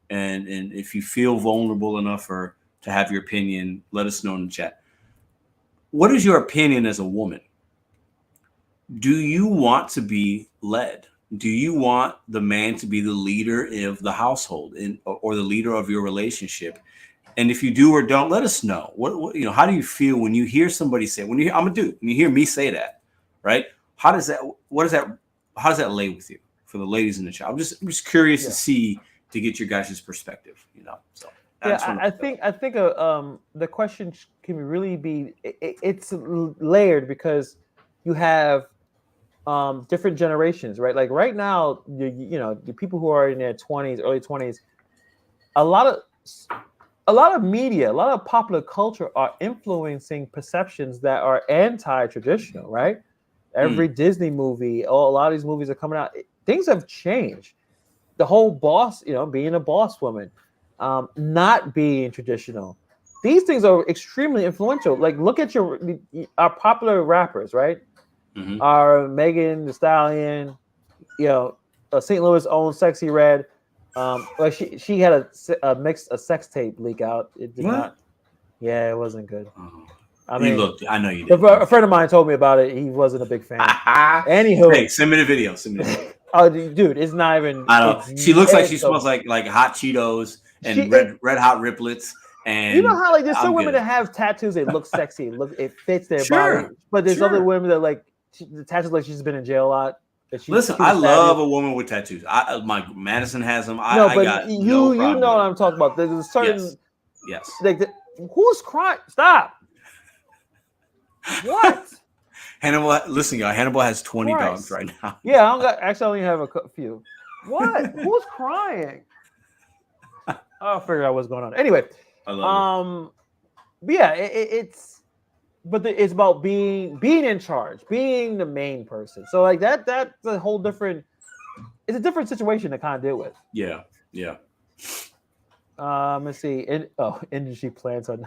and if you feel vulnerable enough or to have your opinion, let us know in the chat. What is your opinion as a woman? Do you want to be led? Do you want the man to be the leader of the household or the leader of your relationship? And if you do or don't, let us know. What how do you feel when you hear somebody say, I'm a dude, when you hear me say that, right? How does that lay with you for the ladies in the chat? I'm just curious to get your guys' perspective, So I think the question can really be it's layered because you have different generations, right? Like right now, the people who are in their 20s, early 20s, a lot of media, a lot of popular culture are influencing perceptions that are anti-traditional, right? Every Disney movie, a lot of these movies are coming out. Things have changed. The whole boss, being a boss woman, not being traditional. These things are extremely influential. Like look at our popular rappers, right? Our Megan Thee Stallion, St. Louis' own Sexy Red. Like she had a sex tape leak out. It did not. Yeah, it wasn't good. I mean, I know you did. A friend of mine told me about it. He wasn't a big fan. Anywho, hey, send me the video. Oh, dude, it's not even. I know. She looks like she smells like hot Cheetos and red hot Riplets. And you know how like there's some women that have tattoos. They look sexy. It fits their body. But there's other women that like the tattoos like she's been in jail a lot. Listen, I love a woman with tattoos. My Madison has them. You know what I'm talking about. There's a certain yes. Like who's crying? Stop. What? Hannibal, listen, y'all. Hannibal has 20 dogs right now. Yeah, I only have a few. What? Who's crying? I'll figure out what's going on. Anyway, I love it. Yeah, it's about being in charge, being the main person. So like that's a whole different. It's a different situation to kind of deal with. Yeah. Let's see. Industry plants are.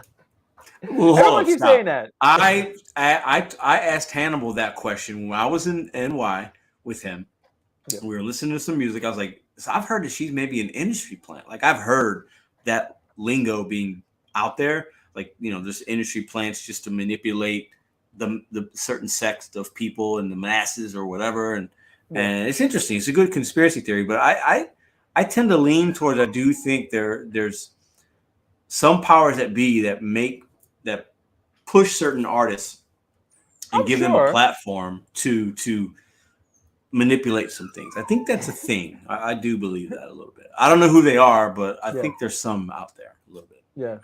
Well, everyone keeps saying that. I asked Hannibal that question when I was in NY with him. Yeah. We were listening to some music. I was like, so I've heard that she's maybe an industry plant. Like I've heard that lingo being out there. Like, there's industry plants just to manipulate the certain sex of people and the masses or whatever. And it's interesting. It's a good conspiracy theory, but I tend to lean towards, I do think there's some powers that be that push certain artists and give them a platform to manipulate some things. I think that's a thing. I do believe that a little bit. I don't know who they are, but I think there's some out there a little bit. Yeah.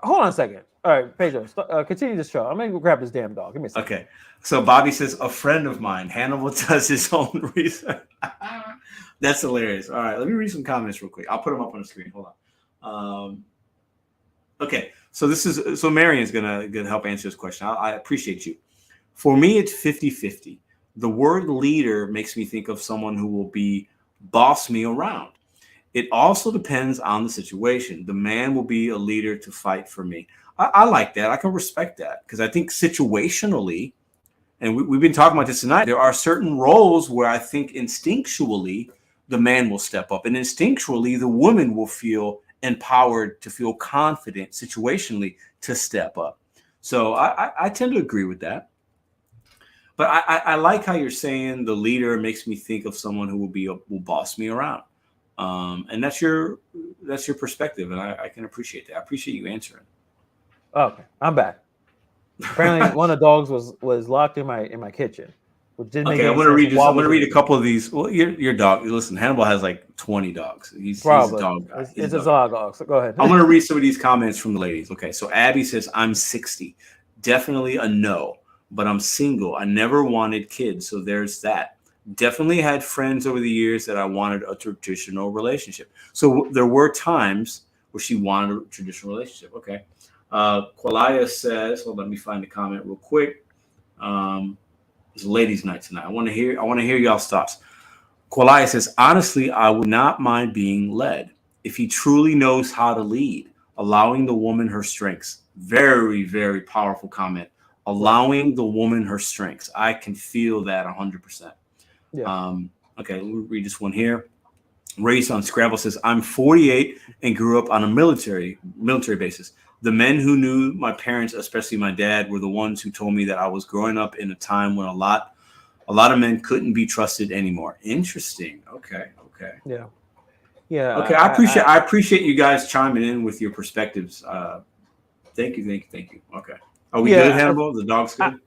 Hold on a second. All right, Pedro, continue this show. I'm going to grab this damn dog. Give me a second. Okay. So Bobby says, a friend of mine, Hannibal does his own research. That's hilarious. All right, let me read some comments real quick. I'll put them up on the screen. Hold on. Okay. So Marion's gonna help answer this question. I appreciate you. For me, it's 50-50. The word leader makes me think of someone who will boss me around. It also depends on the situation. The man will be a leader to fight for me. I like that. I can respect that because I think situationally, and we've been talking about this tonight, there are certain roles where I think instinctually the man will step up, and instinctually the woman will feel empowered to feel confident situationally to step up. So I tend to agree with that. But I like how you're saying the leader makes me think of someone who will boss me around. And that's your perspective, and I can appreciate that. I appreciate you answering. Okay, I'm back. Apparently, one of the dogs was locked in my kitchen. which didn't make Okay, any I'm gonna sense. read this. I'm gonna read a couple of these. Well, your dog. Listen, Hannibal has like 20 dogs. He's a dog guy. It's a dog. So go ahead. I'm gonna read some of these comments from the ladies. Okay, so Abby says, "I'm 60, definitely a no, but I'm single. I never wanted kids, so there's that. Definitely had friends over the years that I wanted a traditional relationship. So there were times where she wanted a traditional relationship. Okay." Qualia says, "Well, let me find the comment real quick. It's ladies' night tonight. I want to hear y'all's thoughts." Qualia says, "Honestly, I would not mind being led if he truly knows how to lead, allowing the woman her strengths." Very, very powerful comment. Allowing the woman her strengths. I can feel that 100%. Yeah. Okay, let me read this one here. Race on Scrabble says, "I'm 48 and grew up on a military basis. The men who knew my parents, especially my dad, were the ones who told me that I was growing up in a time when a lot of men couldn't be trusted anymore." Interesting. Okay. Yeah. Yeah. Okay. I appreciate you guys chiming in with your perspectives. Thank you. Okay. Are we good, Hannibal? The dog's good?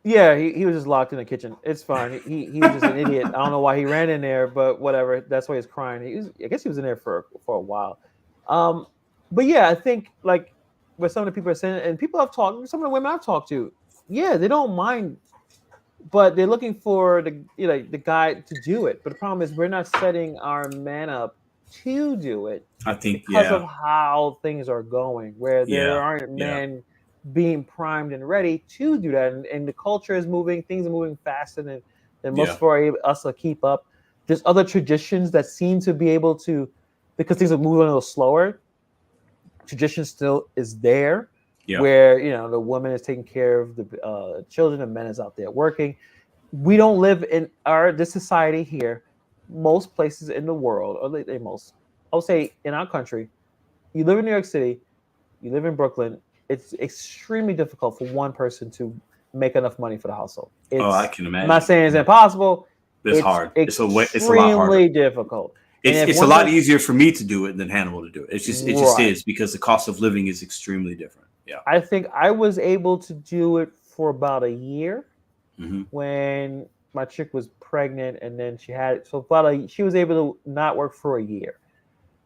Yeah, he was just locked in the kitchen. It's fine. He was just an idiot. I don't know why he ran in there, but whatever. That's why he's crying. I guess he was in there for a while. But yeah, I think like what some of the people are saying, and people I've talked, some of the women I've talked to, yeah, they don't mind, but they're looking for the guy to do it. But the problem is we're not setting our man up to do it. I think because of how things are going, where there aren't men being primed and ready to do that, and the culture is moving, things are moving faster than most for us to keep up. There's other traditions that seem to be able to, because things are moving a little slower. Tradition still is there, where the woman is taking care of the children, the man is out there working. We don't live in this society here. Most places in the world, or most, I'll say in our country, you live in New York City, you live in Brooklyn, it's extremely difficult for one person to make enough money for the household. I can imagine. I'm not saying it's impossible. It's hard. It's a lot harder. Difficult. It's a lot easier for me to do it than Hannibal to do it. It just is, because the cost of living is extremely different. Yeah. I think I was able to do it for about a year when my chick was pregnant, and then she was able to not work for a year.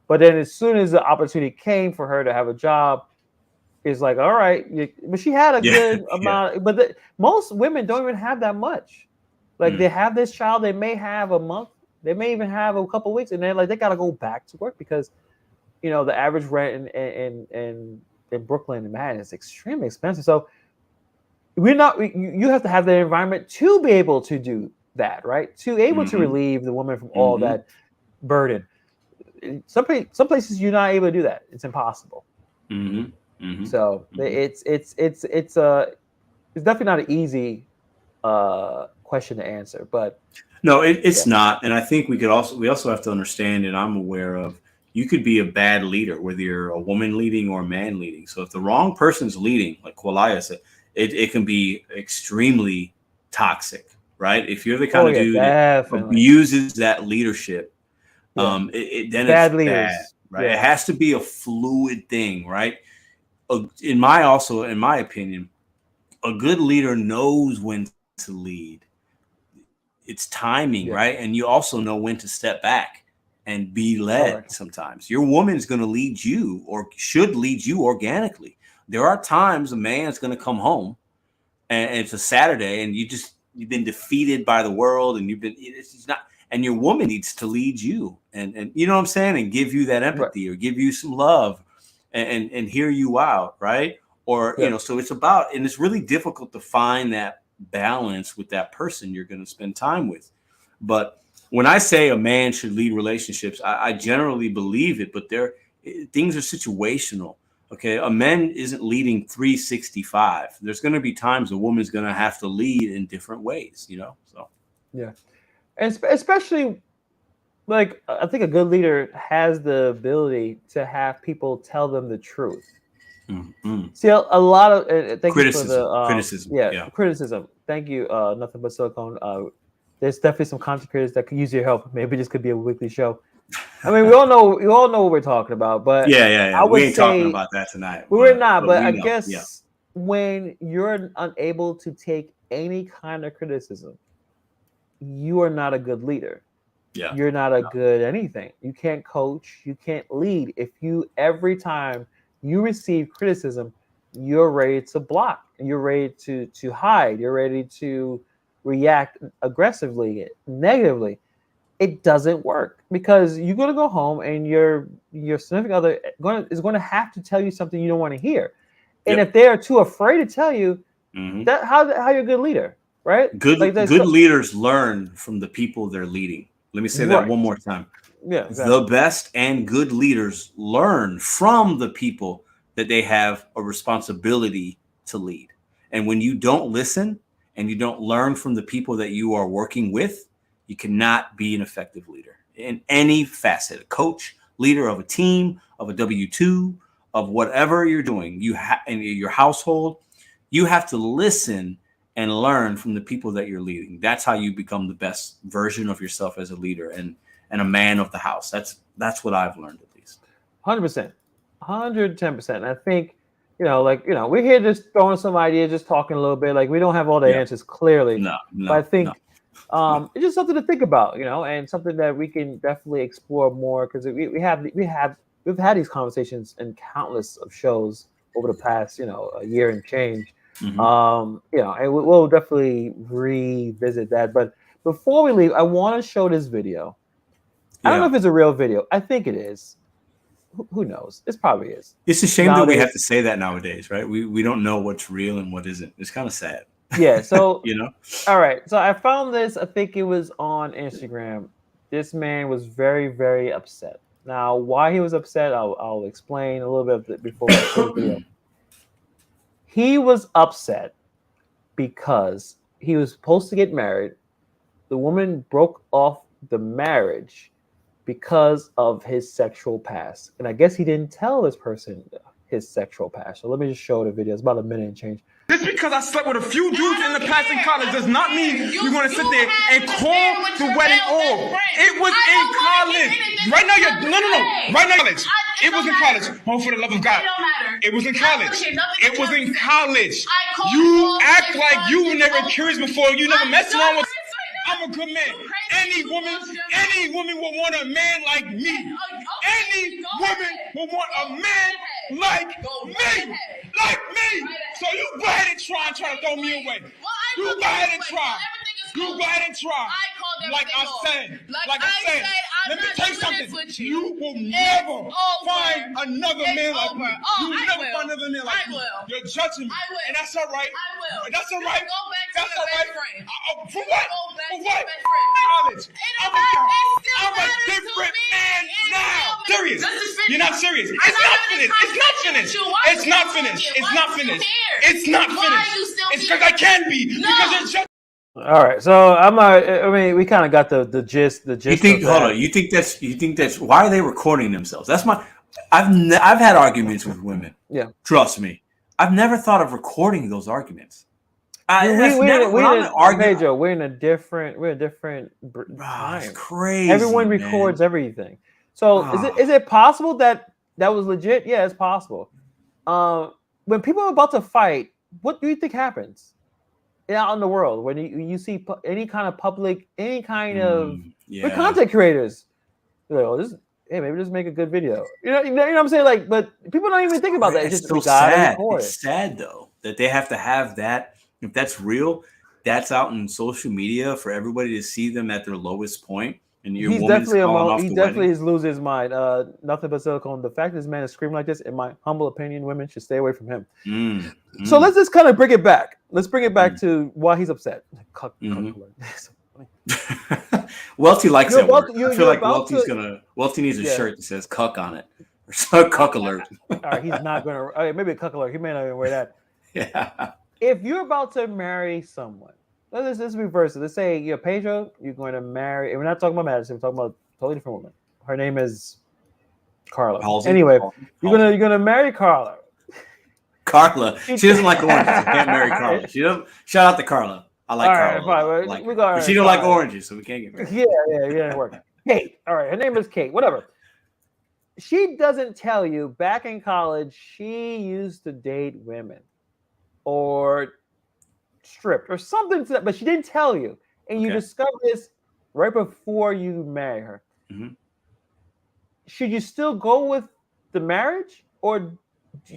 But then as soon as the opportunity came for her to have a job, it's like, all right. But she had a good amount. But most women don't even have that much. Like they have this child, they may have a month, they may even have a couple of weeks, and then like they got to go back to work because, the average rent in Brooklyn and Manhattan is extremely expensive. So you have to have the environment to be able to do that, right? To be able to relieve the woman from all that burden. Some places you're not able to do that. It's impossible. So it's definitely not an easy question to answer, but no, it's not. And I think we also have to understand, and I'm aware of, you could be a bad leader, whether you're a woman leading or a man leading. So if the wrong person's leading, like Qualia said, it can be extremely toxic, right? If you're the kind of dude that abuses that leadership, then it's bad, right? It has to be a fluid thing, right? In my opinion, a good leader knows when to lead. It's timing, right? And you also know when to step back and be led. Sometimes your woman's going to lead you, or should lead you organically. There are times a man's going to come home and it's a Saturday and you've been defeated by the world, and it's not, and your woman needs to lead you and you know what I'm saying, and give you that empathy or give you some love and hear you out, right? Or so it's about, and it's really difficult to find that balance with that person you're going to spend time with. But when I say a man should lead relationships, I generally believe it, but things are situational. Okay, a man isn't leading 365. There's going to be times a woman's going to have to lead in different ways, So and especially, like, I think a good leader has the ability to have people tell them the truth. See, a lot of criticism. Criticism. Thank you. Nothing but silicone. There's definitely some content creators that could use your help. Maybe this could be a weekly show. I mean, we all know what we're talking about, but we ain't talking about that tonight. We're not, but I guess when you're unable to take any kind of criticism, you are not a good leader. Yeah. You're not a good anything. You can't coach. You can't lead. If you every time you receive criticism, you're ready to block. You're ready to hide. You're ready to react aggressively, negatively. It doesn't work because you're going to go home and your significant other is going to have to tell you something you don't want to hear. And if they are too afraid to tell you, that how you're a good leader, right? Good leaders learn from the people they're leading. Let me say that one more time. Yeah, exactly. The best and good leaders learn from the people that they have a responsibility to lead. And when you don't listen and you don't learn from the people that you are working with, you cannot be an effective leader in any facet. A coach, leader of a team, of a W-2, of whatever you're doing, in your household, you have to listen and learn from the people that you're leading. That's how you become the best version of yourself as a leader and a man of the house. That's what I've learned, at least. 100%, 110%. And I think, we're here just throwing some ideas, just talking a little bit. Like we don't have all the answers clearly. No, but I think it's just something to think about, and something that we can definitely explore more because we've had these conversations in countless of shows over the past, a year and change. And we'll definitely revisit that. But before we leave, I want to show this video. I don't know if it's a real video. I think it is. Who knows? It probably is. It's a shame that we have to say that nowadays, right? We don't know what's real and what isn't. It's kind of sad. Yeah. So All right. So I found this. I think it was on Instagram. This man was very, very upset. Now, why he was upset, I'll explain a little bit before I show the video. He was upset because he was supposed to get married. The woman broke off the marriage because of his sexual past. And I guess he didn't tell this person his sexual past. So let me just show the video. It's about a minute and change. Just because I slept with a few dudes in the past in college does not mean you're going to sit there and call the wedding off. It was in college. Right now, no. Right now, college. It was in college. Oh, for the love of God. It was in college. It was in college. You act like you were never curious before. You never messed around with. I'm a good man. Any woman will want a man like me. Any woman will want a man like me. Like me. So you go ahead and try to throw me away. You go ahead and try. You go ahead and try. Like I said, let me tell you something. You will never find another man like me. You will never find another man like me. You're judging me. And that's all right. That's all right. That's all right. For what? For what? College. I'm a different man now. Serious. You're not serious. It's not finished. It's not finished. It's not finished. It's not finished. It's not finished. It's because I can be. Because you're judging. All right, so we kind of got the gist. The gist. Hold on. You think that's why are they recording themselves? That's I've had arguments with women. Yeah. Trust me. I've never thought of recording those arguments. We're in a different time. It's crazy. Everyone records everything. So is it possible that was legit? Yeah, it's possible. When people are about to fight, what do you think happens out in the world when you see any kind of public, any kind of content creators? Maybe just make a good video. You know what I'm saying? Like, but people don't even think about that. It's just so sad. It's sad though that they have to have that. If that's real, that's out in social media for everybody to see them at their lowest point. And your woman's falling off the wedding. He definitely is losing his mind. Nothing but silicone. The fact this man is screaming like this, in my humble opinion, women should stay away from him. So let's just kind of bring it back. Let's bring it back to why he's upset. Welty likes that word. I feel like Welty needs a shirt that says "cuck" on it, or "cuck alert." All right, he's not gonna. Maybe a cuck alert. He may not even wear that. Yeah. If you're about to marry someone, let's reverse it. Let's say you're Pedro, you're going to marry, and we're not talking about Madison, we're talking about a totally different woman. Her name is Carla. Halsey. Anyway, you're gonna marry Carla. Carla. She doesn't like oranges. She can't marry Carla. She don't. Shout out to Carla. I like Carla. But she don't like oranges, so we can't get married. Yeah, it works. Kate. All right, her name is Kate. Whatever. She doesn't tell you back in college she used to date women or stripped or something, but she didn't tell you. and you discover this right before you marry her, should you still go with the marriage, or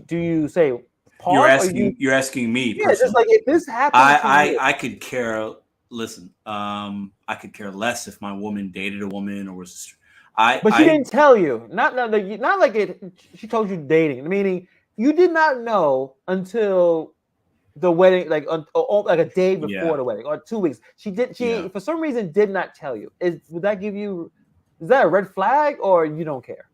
do you say pause? You're asking me yeah, personally. just like if this happened to you. I could care. Listen, I could care less if my woman dated a woman or was. But she didn't tell you. Not like it. She told you dating, meaning you did not know until the wedding, like a day before the wedding or 2 weeks. She for some reason did not tell you. Would that give you? Is that a red flag, or you don't care?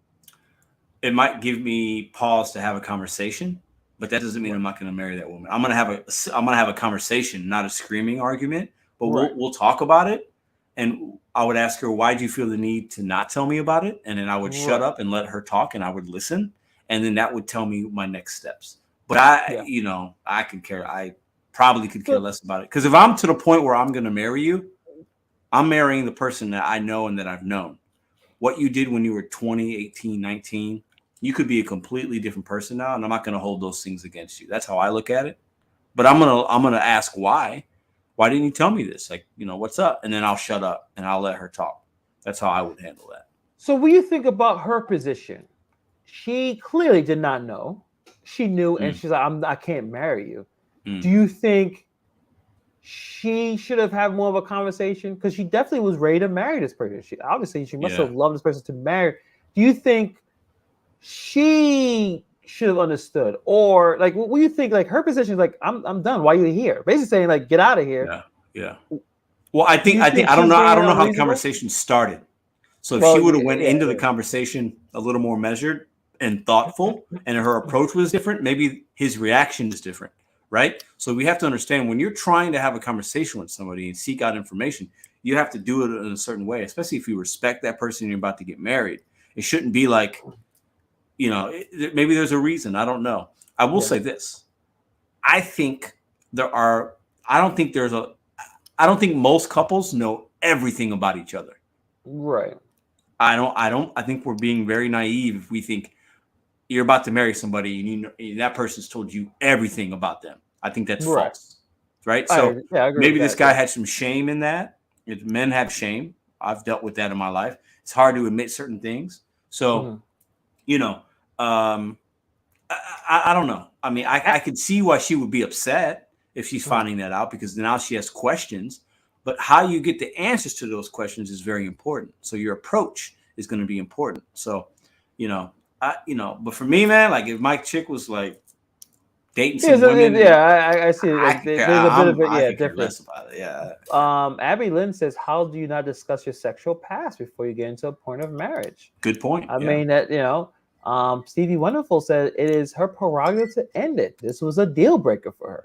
It might give me pause to have a conversation, but that doesn't mean I'm not going to marry that woman. I'm going to have a conversation, not a screaming argument, but we'll talk about it. And I would ask her, why do you feel the need to not tell me about it? And then I would shut up and let her talk, and I would listen. And then that would tell me my next steps. But I could care. I probably could care less about it. Because if I'm to the point where I'm going to marry you, I'm marrying the person that I know and that I've known. What you did when you were 20, 18, 19, you could be a completely different person now. And I'm not going to hold those things against you. That's how I look at it. But I'm going to ask why. Why didn't you tell me this? Like, what's up? And then I'll shut up and I'll let her talk. That's how I would handle that. So when you think about her position, she clearly did not know. She knew, and she's like, I can't marry you. Do you think she should have had more of a conversation? Because she definitely was ready to marry this person. She must have loved this person to marry. Do you think she should have understood, or like, what do you think? Like, her position is like, I'm done. Why are you here? Basically saying like, get out of here. Yeah. Well, I don't know how the conversation started. So if she would have went into the conversation a little more measured and thoughtful, and her approach was different, maybe his reaction is different, right? So we have to understand, when you're trying to have a conversation with somebody and seek out information, you have to do it in a certain way, especially if you respect that person and you're about to get married. It shouldn't be like, maybe there's a reason. I don't know. I will say this. I don't think most couples know everything about each other. Right. I think we're being very naive if we think you're about to marry somebody and that person's told you everything about them. I think that's false. Right. So I agree maybe this guy had some shame in that. Men have shame. I've dealt with that in my life. It's hard to admit certain things. So, I don't know. I mean, I could see why she would be upset if she's finding that out, because now she has questions. But how you get the answers to those questions is very important. So your approach is going to be important. So, but for me, man, like if my chick was like dating some women, I see. Like, there's a bit of it, difference about it. Abby Lynn says, "How do you not discuss your sexual past before you get into a point of marriage?" Good point. I mean that Stevie Wonderful said it is her prerogative to end it. This was a deal breaker for her.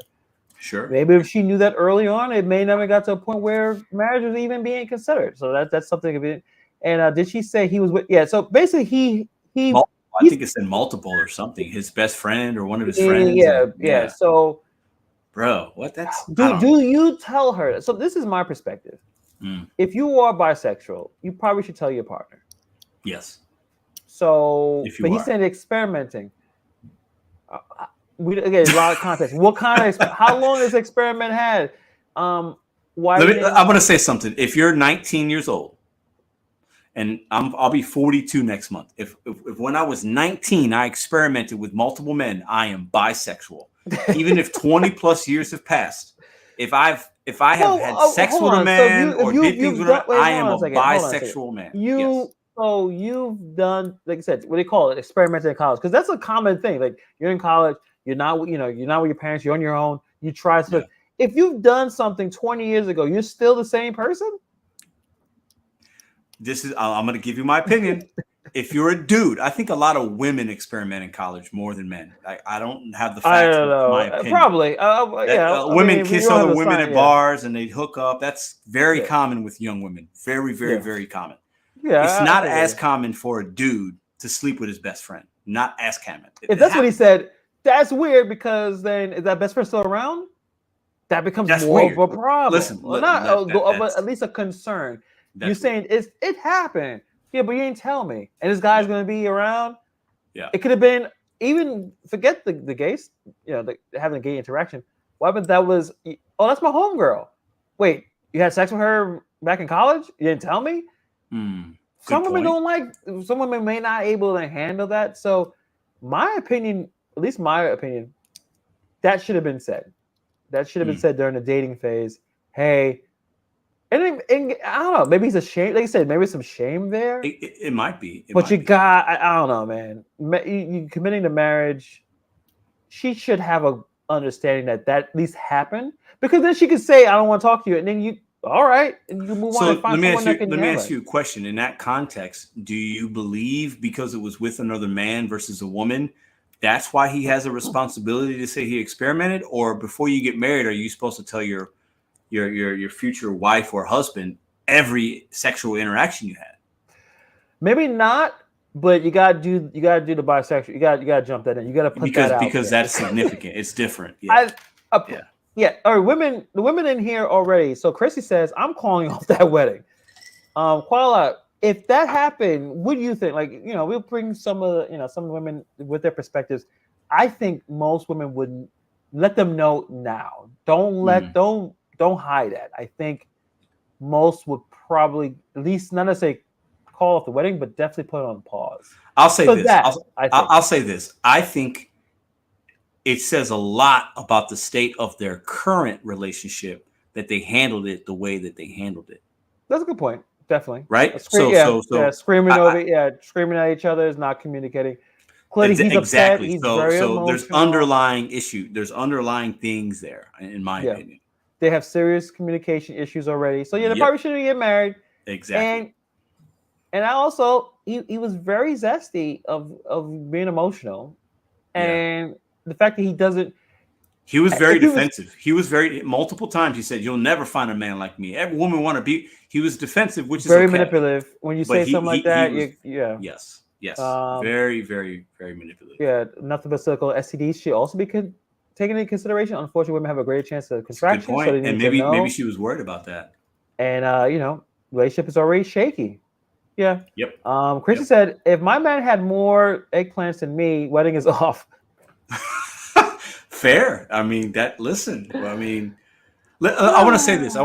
Sure. Maybe if she knew that early on, it may never got to a point where marriage was even being considered. So that's something of it. And did she say he was with? Yeah. So basically, he. I think it said multiple or something. His best friend or one of his friends. Yeah. So, bro, what? That's do you tell her? So this is my perspective. If you are bisexual, you probably should tell your partner. Yes. So, but he said experimenting. Again, a lot of context. What kind of? How long has experiment had? I'm going to say something. If you're 19 years old, and I'll be 42 next month. If when I was 19, I experimented with multiple men, I am bisexual. Even if 20 plus years have passed, if I have had sex with a man or did things with a man, I am a bisexual man. So you've done, like I said, what do they call it? Experimenting in college, because that's a common thing. Like, you're in college, you're not with your parents, you're on your own. You try to. If you've done something 20 years ago, you're still the same person. I'm going to give you my opinion. If you're a dude, I think a lot of women experiment in college more than men. I don't have the facts. I don't know. My opinion. Probably. Women kiss other women at bars and they hook up. That's very common with young women. Very, very, very common. Yeah, it's not as common for a dude to sleep with his best friend. Not as common. If that's what he said, that's weird, because then is that best friend still around? That becomes more of a problem. Listen, at least a concern. You're saying it happened. Yeah, but you didn't tell me. And this guy's going to be around. Yeah. It could have been, even forget the gays, having a gay interaction. What happened? That was, that's my homegirl. Wait, You had sex with her back in college? You didn't tell me? Some women don't like, some women may not able to handle that. So my opinion, at least my opinion, that should have been said. That should have been said during the dating phase. Hey, and I don't know, maybe he's ashamed. Like you said, maybe some shame there. It might be. But you got, I don't know, man. You committing to marriage, she should have a understanding that at least happened. Because then she could say, I don't want to talk to you. And then you, all right, and you move on and find someone that can. Let me ask you a question. In that context, do you believe because it was with another man versus a woman, that's why he has a responsibility to say he experimented? Or before you get married, are you supposed to tell your future wife or husband every sexual interaction you had? Maybe not, but you gotta do the bisexual. You gotta jump that in. You gotta put that out because there. That's significant. It's different. Yeah. Yeah. Or the women in here already. So Chrissy says, I'm calling off that wedding. Koala, if that happened, what do you think? Like, we'll bring some of the women with their perspectives. I think most women would let them know now. Don't hide that. I think most would probably, at least not necessarily call off the wedding, but definitely put it on pause. I'll say this. I'll say this. I think it says a lot about the state of their current relationship that they handled it the way that they handled it. That's a good point. Definitely. Right? Screaming at each other is not communicating. Clearly, he's upset. He's very emotional. There's underlying issue. There's underlying things there, in my opinion. They have serious communication issues already. So they probably shouldn't get married. Exactly. And I also, he was very zesty of being emotional, and the fact that he doesn't. He was very defensive. He was very multiple times. He said, "You'll never find a man like me. Every woman want to be." He was defensive, which is very manipulative. When you say something like that, yes, very, very, very manipulative. Yeah, nothing but cyclical STDs should also be taken into consideration. Unfortunately, women have a greater chance of contraction. Good point. So maybe she was worried about that. And relationship is already shaky. Yeah. Yep. Chrissy said, if my man had more eggplants than me, wedding is off. Fair. I mean, I want to say this.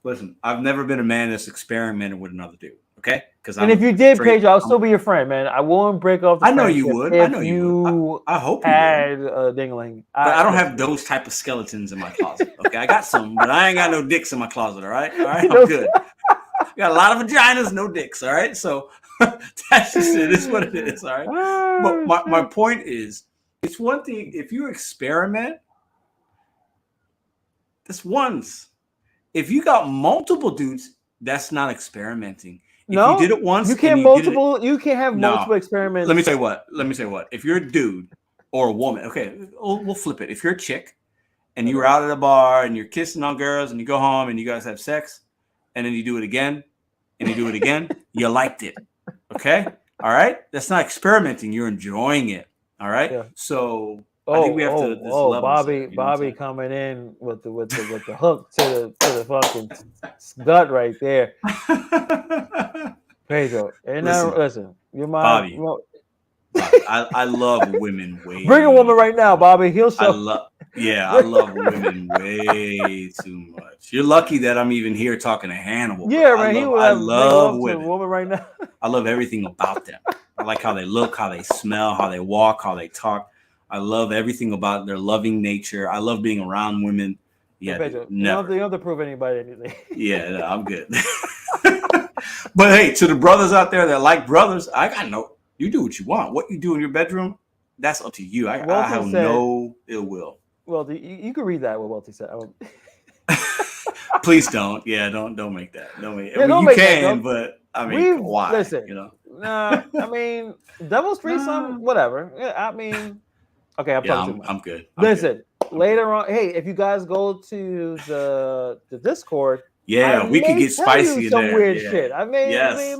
Listen, I've never been a man that's experimented with another dude. Okay? And if you did, Pedro, I'll still be your friend, man. I won't break off the I know you would. I know you would. I hope you had a dingling. But I don't have those type of skeletons in my closet. Okay? I got some, but I ain't got no dicks in my closet. All right? I'm good. Got a lot of vaginas, no dicks. All right? So that's just it. It's what it is. All right? But my point is, it's one thing if you experiment, that's once. If you got multiple dudes, that's not experimenting. If you did it once, you can't you can't have multiple experiments. Let me say what. If you're a dude or a woman, okay, we'll flip it. If you're a chick and you were out at a bar and you're kissing on girls and you go home and you guys have sex and then you do it again and you do it again, you liked it. Okay? All right? That's not experimenting. You're enjoying it. All right. Yeah. So I think we have to. Bobby coming in with the hook to the fucking gut right there. Pedro, and listen, you're my Bobby. I love women way. Bring a woman right now, Bobby. He'll show. I love women way too much. You're lucky that I'm even here talking to Hannibal. Yeah, man. I love women. Woman right now. I love everything about them. I like how they look, how they smell, how they walk, how they talk. I love everything about their loving nature. I love being around women. Yeah, Pedro, never. You don't have to prove anybody anything. Yeah, no, I'm good. But hey, to the brothers out there that like brothers, I got you do what you want. What you do in your bedroom, that's up to you. I have no ill will. Well, you can read that what Welty said. Please don't. Yeah, don't make that. Don't make it. You can, but I mean, why? Listen, I mean, devil's threesome, whatever. Yeah, I mean, okay, I'm good. Listen, later on, hey, if you guys go to the Discord, we could get spicy in some there. Weird shit. I mean,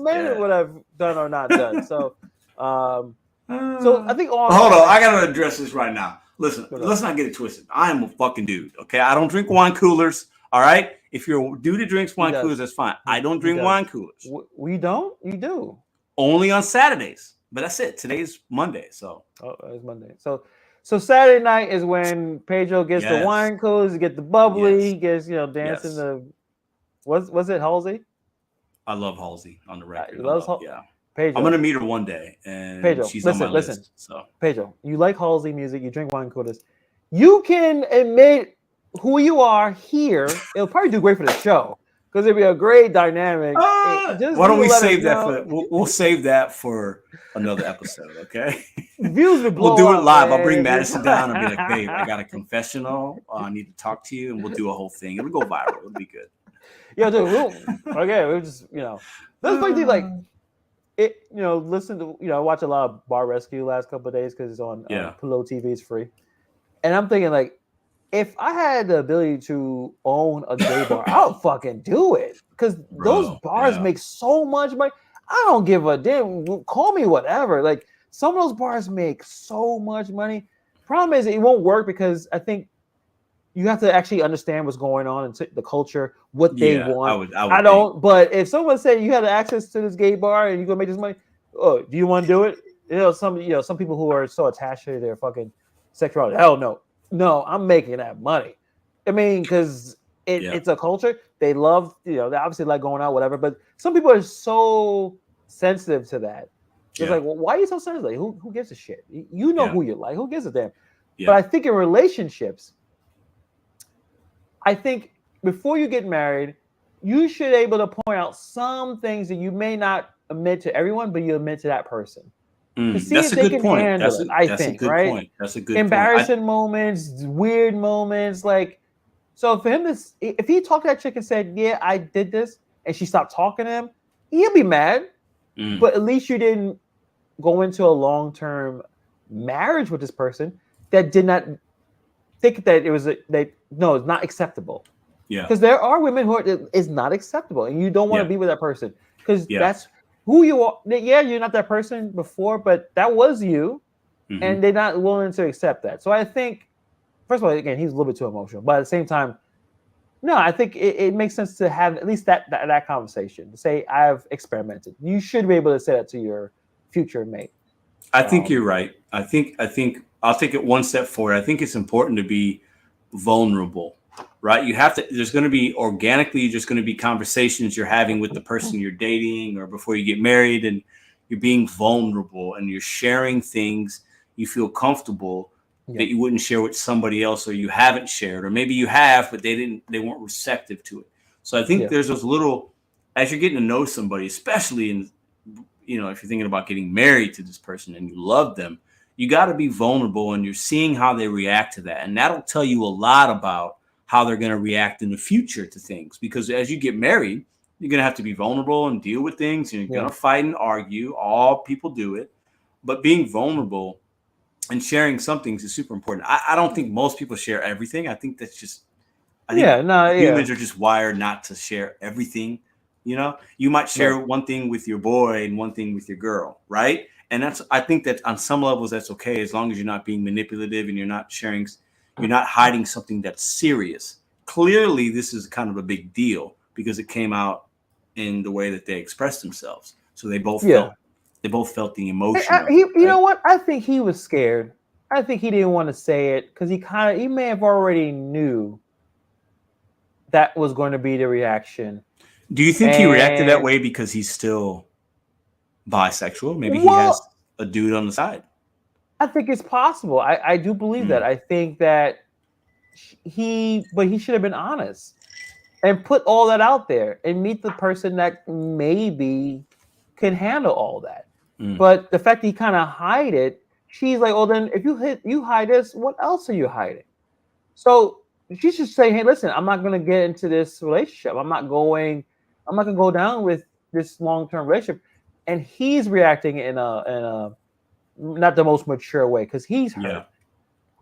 maybe what I've done or not done. So, so I think hold on, I gotta address this right now. Listen, let's not get it twisted. I am a fucking dude. Okay, I don't drink wine coolers. All right. If you're a dude that drinks wine coolers, that's fine. I don't drink wine coolers. We don't? You do. Only on Saturdays. But that's it. Today's Monday. So it's Monday. So Saturday night is when Pedro gets the wine coolers, he gets the bubbly, he gets dancing the Was it Halsey? I love Halsey on the record. Yeah. Pedro. I'm gonna meet her one day, and Pedro, she's on my list. So Pedro, you like Halsey music, you drink wine coolers. You can admit who you are here. It'll probably do great for the show because it'll be a great dynamic. why don't we save that we'll save that for another episode, okay? Views would blow We'll do it live. man. I'll bring Madison down and be like, babe, I got a confessional. I need to talk to you, and we'll do a whole thing. It'll go viral. It'll be good. Yeah, dude. We'll just that's funny thing. Like it, listen to I watch a lot of Bar Rescue last couple of days because it's on Pluto TV. It's free, and I'm thinking like, if I had the ability to own a gay bar, I would fucking do it because those bars make so much money. I don't give a damn. Call me whatever. Like some of those bars make so much money. Problem is, it won't work because I think you have to actually understand what's going on in the culture, what they want. I don't. Think. But if someone said you had access to this gay bar and you're gonna make this money, oh, do you want to do it? Some people who are so attached to their fucking sexuality. Hell no. No, I'm making that money. I mean, because it's a culture. They love, they obviously like going out, whatever. But some people are so sensitive to that. It's like, well, why are you so sensitive? Like, who gives a shit? You know who you like. Who gives a damn? Yeah. But I think in relationships, I think before you get married, you should be able to point out some things that you may not admit to everyone, but you admit to that person. That's a good point. That's a good point. That's a good embarrassing moments, weird moments. Like, so for him, if he talked to that chick and said, yeah, I did this, and she stopped talking to him, he'll be mad. But at least you didn't go into a long-term marriage with this person that did not think that it was it's not acceptable. Yeah. Because there are women who it's not acceptable, and you don't want to be with that person because that's who you are. Yeah, you're not that person before, but that was you, and they're not willing to accept that. So I think, first of all, again, he's a little bit too emotional, but at the same time, no, I think it makes sense to have at least that conversation. To say, I've experimented. You should be able to say that to your future mate. I think you're right. I think I'll take it one step forward. I think it's important to be vulnerable, right? You have to. There's going to be organically. There's going to be conversations you're having with the person you're dating, or before you get married, and you're being vulnerable and you're sharing things you feel comfortable that you wouldn't share with somebody else, or you haven't shared, or maybe you have, but they weren't receptive to it. So I think there's those little, as you're getting to know somebody, especially in, if you're thinking about getting married to this person and you love them, you got to be vulnerable, and you're seeing how they react to that. And that'll tell you a lot about how they're going to react in the future to things, because as you get married, you're going to have to be vulnerable and deal with things, and you're going to fight and argue. All people do it, but being vulnerable and sharing some things is super important. I don't think most people share everything. I think that's just, humans are just wired not to share everything. You might share one thing with your boy and one thing with your girl, right? And I think that on some levels that's okay, as long as you're not being manipulative and you're not hiding something that's serious. Clearly, this is kind of a big deal because it came out in the way that they expressed themselves. So they both felt the emotion. You know what? I think he was scared. I think he didn't want to say it because he may have already knew that was going to be the reaction. Do you think he reacted that way because he's still bisexual? Maybe he has a dude on the side. I think it's possible. I do believe that. I think that he should have been honest and put all that out there and meet the person that maybe can handle all that. But the fact that he kind of hide it, she's like, oh, then if you hide this, what else are you hiding? So she should say, hey, listen, I'm not going to get into this relationship. I'm not going to go down with this long-term relationship. And he's reacting in a not the most mature way because he's hurt. Yeah.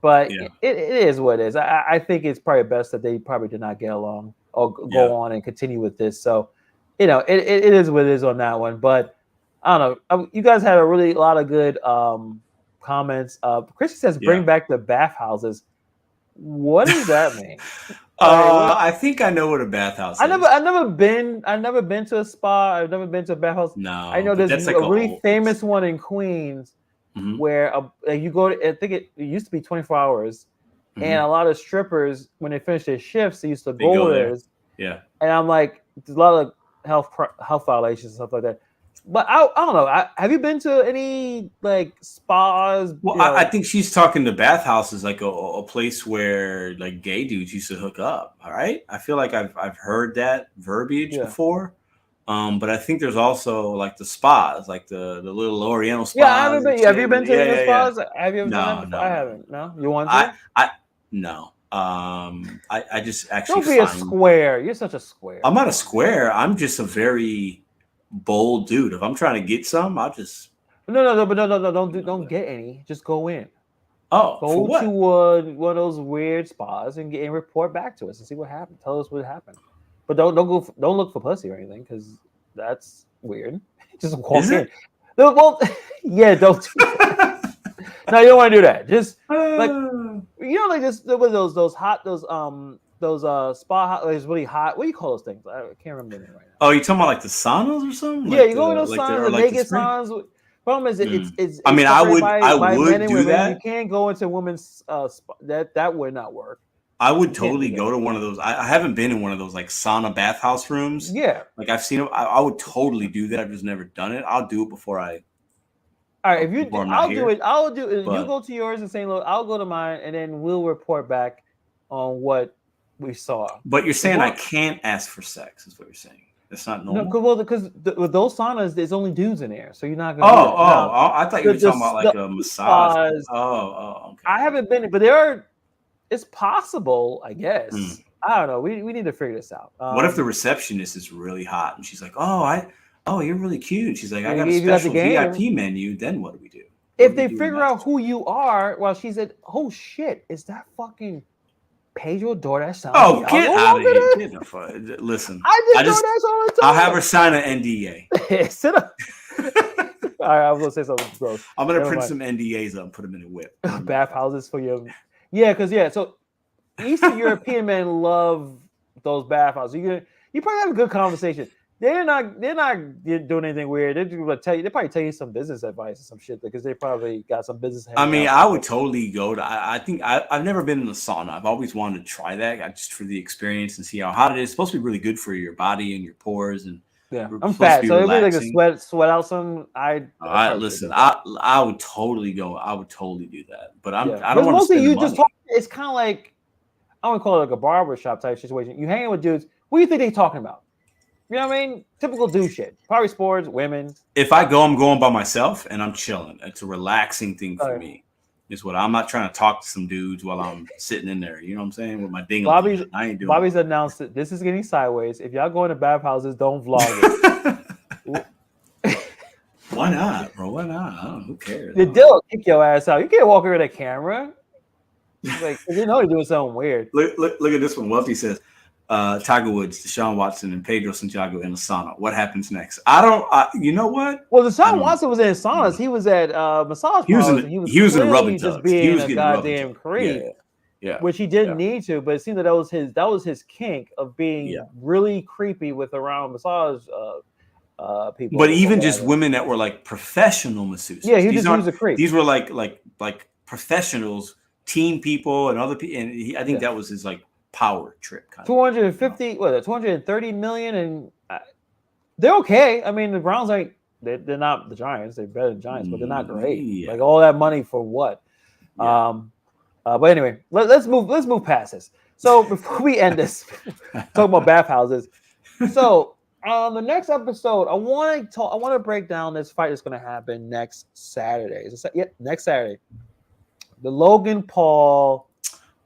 But it is what it is. I think it's probably best that they probably did not get along or go on and continue with this. So, it is what it is on that one. But I don't know. You guys had a lot of good comments. Christian says, bring back the bathhouses. What does that mean? I think I know what a bathhouse is. I've never been to a spa. I've never been to a bathhouse. No, I know there's a really famous one in Queens where you go to, I think it used to be 24 hours. And a lot of strippers, when they finish their shifts, they used to go there. Yeah. And I'm like, there's a lot of health violations and stuff like that. But I don't know. Have you been to any like spas? Well, I think she's talking to bathhouses, like a place where like gay dudes used to hook up. All right, I feel like I've heard that verbiage before. But I think there's also like the spas, like the little Oriental spas. Yeah, I haven't been. Have you been to the spas? Have you ever done that before? I haven't. No, you want to? No. I just actually don't be a square. You're such a square. I'm not a square. I'm just a very bold dude. If I'm trying to get some, I'll just no. Don't get any. Just go in. Oh, go to one of those weird spas and report back to us and see what happened. Tell us what happened. But don't look for pussy or anything because that's weird. Just walk in. Well, yeah, don't do that. No, you don't want to do that. Just like like this those spa is really hot. What do you call those things? I can't remember the name right now. Oh, you talking about like the saunas or something? Yeah, you go in those saunas, the naked saunas. Problem is, it's I mean, I would do that. You can't go into women's spa. That would not work. I would totally go to one of those. I haven't been in one of those like sauna bathhouse rooms. Yeah, like I've seen them. I would totally do that. I've just never done it. I'll do it before I. All right, if you, I'll do it. I'll do it. You go to yours in St. Louis. I'll go to mine, and then we'll report back on what we saw. But you're saying I can't ask for sex? Is what you're saying? That's not normal. No, because with those saunas, there's only dudes in there, so you're not gonna. I thought you were talking about like a massage. Okay. I haven't been, but there are. It's possible, I guess. I don't know. We need to figure this out. What if the receptionist is really hot and she's like, "Oh, you're really cute." She's like, "I got a special VIP menu." Then what do we do? If they figure out who you are, while she said, "Oh shit, is that fucking Pedro DoorDash?" Oh, get out of here! Listen, I just DoorDash all the time. I'll have her sign an NDA. Sit up. All right, I was gonna say something gross. I'm gonna print some NDAs up and put them in a whip. Bathhouses for your. Yeah, so Eastern European men love those bathhouses. You probably have a good conversation. They're not doing anything weird. They're just gonna tell you. They probably tell you some business advice or some shit because they probably got some business. I mean, I would totally go to. I think I've never been in the sauna. I've always wanted to try that just for the experience and see how hot it is. It's supposed to be really good for your body and your pores and. Yeah, I'm fat, so it'd be like a sweat out some. Listen. I would totally go. I would totally do that. But I don't want to spend you money. Just talk. It's kind of like I wouldn't call it like a barbershop type situation. You hang out with dudes. What do you think they talking about? You know what I mean? Typical dude shit. Probably sports, women. If I go, I'm going by myself and I'm chilling. It's a relaxing thing for me. Is what I'm not trying to talk to some dudes while I'm sitting in there. You know what I'm saying? With my dingle. I ain't doing. Bobby's announced that this is getting sideways. If y'all go into bathhouses, don't vlog it. Why not, bro? Why not? Who cares? The deal kick your ass out. You can't walk over the camera. Like you know you're doing something weird. Look at this one. Wealthy says, Tiger Woods, Deshaun Watson, and Pedro Santiago in the sauna. What happens next? You know what? Well, Deshaun Watson was in saunas. He was at massage parlors. He was in rubbing just tugs. being a goddamn creep. Yeah. Which he didn't need to, but it seemed that was his kink of being really creepy with around massage people. But even just women that were like professional masseuses. Yeah, he was a creep. These were like professionals, teen people, and other people. And I think that was his like power trip. Kind 230 million, and they're okay. I mean, the Browns they're not the Giants. They're better than Giants, but they're not great. Yeah. Like all that money for what? Yeah. But anyway, let's move past this. So before we end this, talking about bathhouses. So on the next episode, I want to break down this fight that's going to happen next Saturday. Next Saturday. The Logan Paul.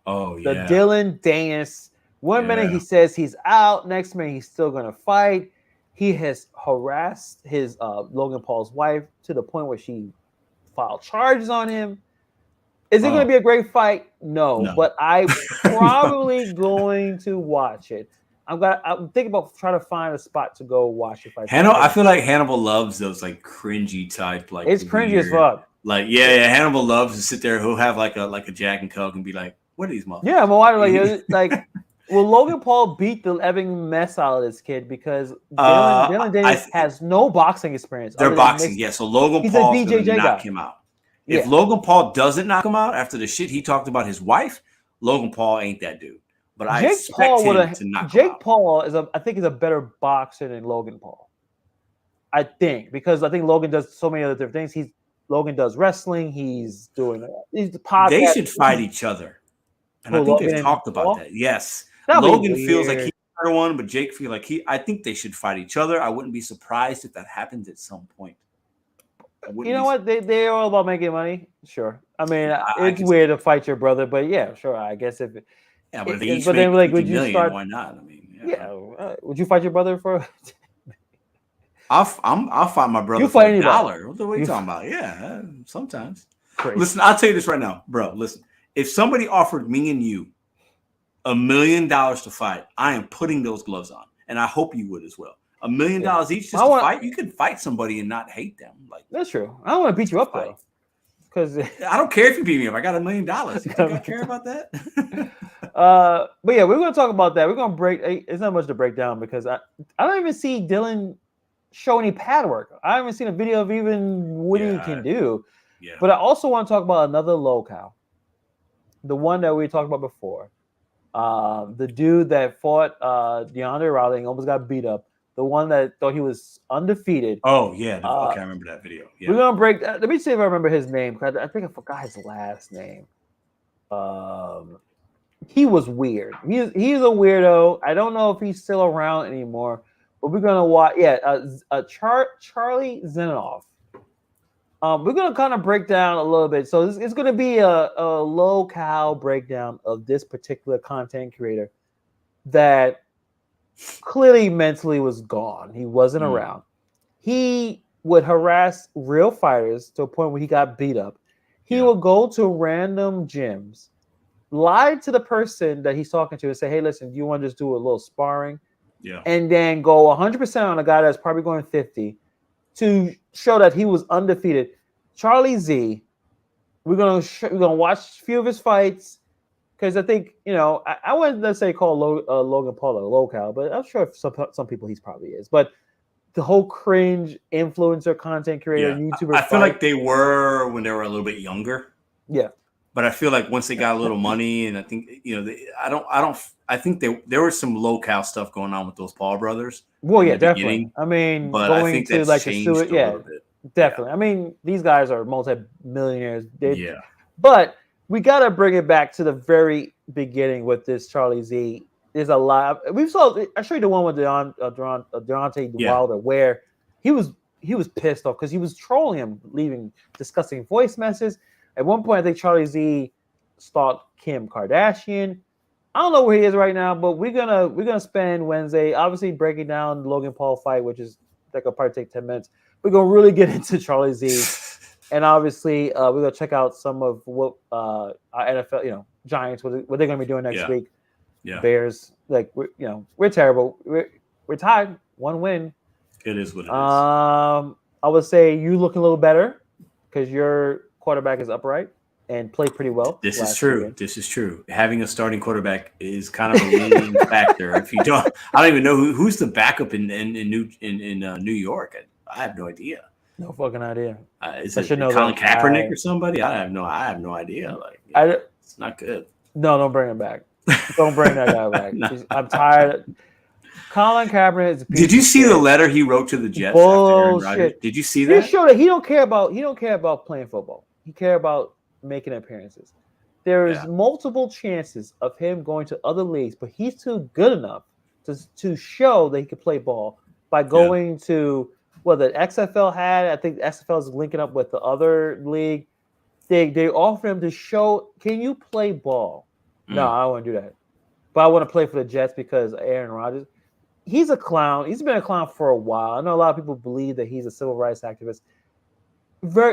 The Dylan Danis. One minute he says he's out. Next minute he's still going to fight. He has harassed his Logan Paul's wife to the point where she filed charges on him. Is it going to be a great fight? No, but I'm probably going to watch it. I'm thinking about trying to find a spot to go watch it. I feel like Hannibal loves those like cringy type like. It's cringy as fuck. Like Hannibal loves to sit there. He'll have like a Jack and Coke and be like, "What are these motherfuckers?" Yeah, I'm like will Logan Paul beat the living mess out of this kid because Dylan Danis has no boxing experience. They're boxing, So Logan Paul's going to knock him out. If Logan Paul doesn't knock him out after the shit he talked about his wife, Logan Paul ain't that dude. but I expect him to knock him out. Jake Paul I think is a better boxer than Logan Paul. I think because I think Logan does so many other different things. Logan does wrestling. He's doing the podcast. They should fight each other, and I think they've talked about that. Yes, Logan feels like he's the better one, but Jake feels like I think they should fight each other. I wouldn't be surprised if that happens at some point. You know what? They're all about making money. Sure. I mean, it's weird to fight your brother, but yeah, sure. I guess if yeah, but then like, would you start? Why not? I mean, would you fight your brother for? I'll fight my brother for $1. What are you talking about? Yeah, sometimes. Crazy. Listen, I'll tell you this right now, bro. Listen, if somebody offered me and you $1 million to fight, I am putting those gloves on, and I hope you would as well. $1 million each just to fight. You could fight somebody and not hate them. Like that's true. I don't want to beat you up though, because I don't care if you beat me up. I got $1 million. You think I care about that? But yeah, we're going to talk about that. We're going to break. It's not much to break down because I don't even see Dylan show any pad work. I haven't seen a video of even what he can do. Yeah. But I also want to talk about another locale, the one that we talked about before. The dude that fought DeAndre Riley and almost got beat up. The one that thought he was undefeated. Oh yeah, okay, I remember that video. Yeah. We're gonna break. Let me see if I remember his name. I think I forgot his last name. He was weird. He's a weirdo. I don't know if he's still around anymore. But we're gonna watch. Yeah, Charlie Zinnoff. We're gonna kind of break down a little bit. So it's gonna be a low-cal breakdown of this particular content creator that clearly mentally was gone. He wasn't around. He would harass real fighters to a point where he got beat up. He would go to random gyms, lie to the person that he's talking to and say, hey, listen, do you want to just do a little sparring? Yeah. And then go 100% on a guy that's probably going 50 to show that he was undefeated. Charlie Z, we're gonna watch a few of his fights because I think I wouldn't necessarily call Logan Paul a local, but I'm sure some people he probably is. But the whole cringe influencer content creator YouTuber, I feel like they were when they were a little bit younger. Yeah. But I feel like once they got a little money, and I think I think there was some low-cal stuff going on with those Paul brothers. Well, yeah, definitely. I mean, but I think that's like changed a little bit. Definitely. Yeah. I mean, these guys are multi-millionaires. But we got to bring it back to the very beginning with this Charlie Z. There's a lot. I showed you the one with Deontay Wilder where he was pissed off because he was trolling him, leaving disgusting voice messages. At one point, I think Charlie Z stalked Kim Kardashian. I don't know where he is right now, but we're gonna spend Wednesday obviously breaking down the Logan Paul fight, which is that could probably take 10 minutes. We're gonna really get into Charlie Z, and obviously we're gonna check out some of what our NFL, Giants, what they're gonna be doing next week. Yeah, Bears, like we're terrible. We're tied, 1 win. It is what it is. I would say you look a little better because your quarterback is upright and played pretty well. This is true. This is true. Having a starting quarterback is kind of a leading factor. If you don't, I don't even know who's the backup in New York. I have no idea. No fucking idea. Is it Colin Kaepernick or somebody? I have no idea. It's not good. No, don't bring him back. Don't bring that guy back. No. I'm tired. Colin Kaepernick is a piece Did you see the letter he wrote to the Jets after Aaron Rodgers? Did you see that? He showed that he don't care about playing football. He cares about making appearances. There is multiple chances of him going to other leagues, but he's too good enough to show that he could play ball by going to what the XFL had. I think the XFL is linking up with the other league. They offer him to show, can you play ball? No, I don't want to do that. But I want to play for the Jets because Aaron Rodgers. He's a clown. He's been a clown for a while. I know a lot of people believe that he's a civil rights activist.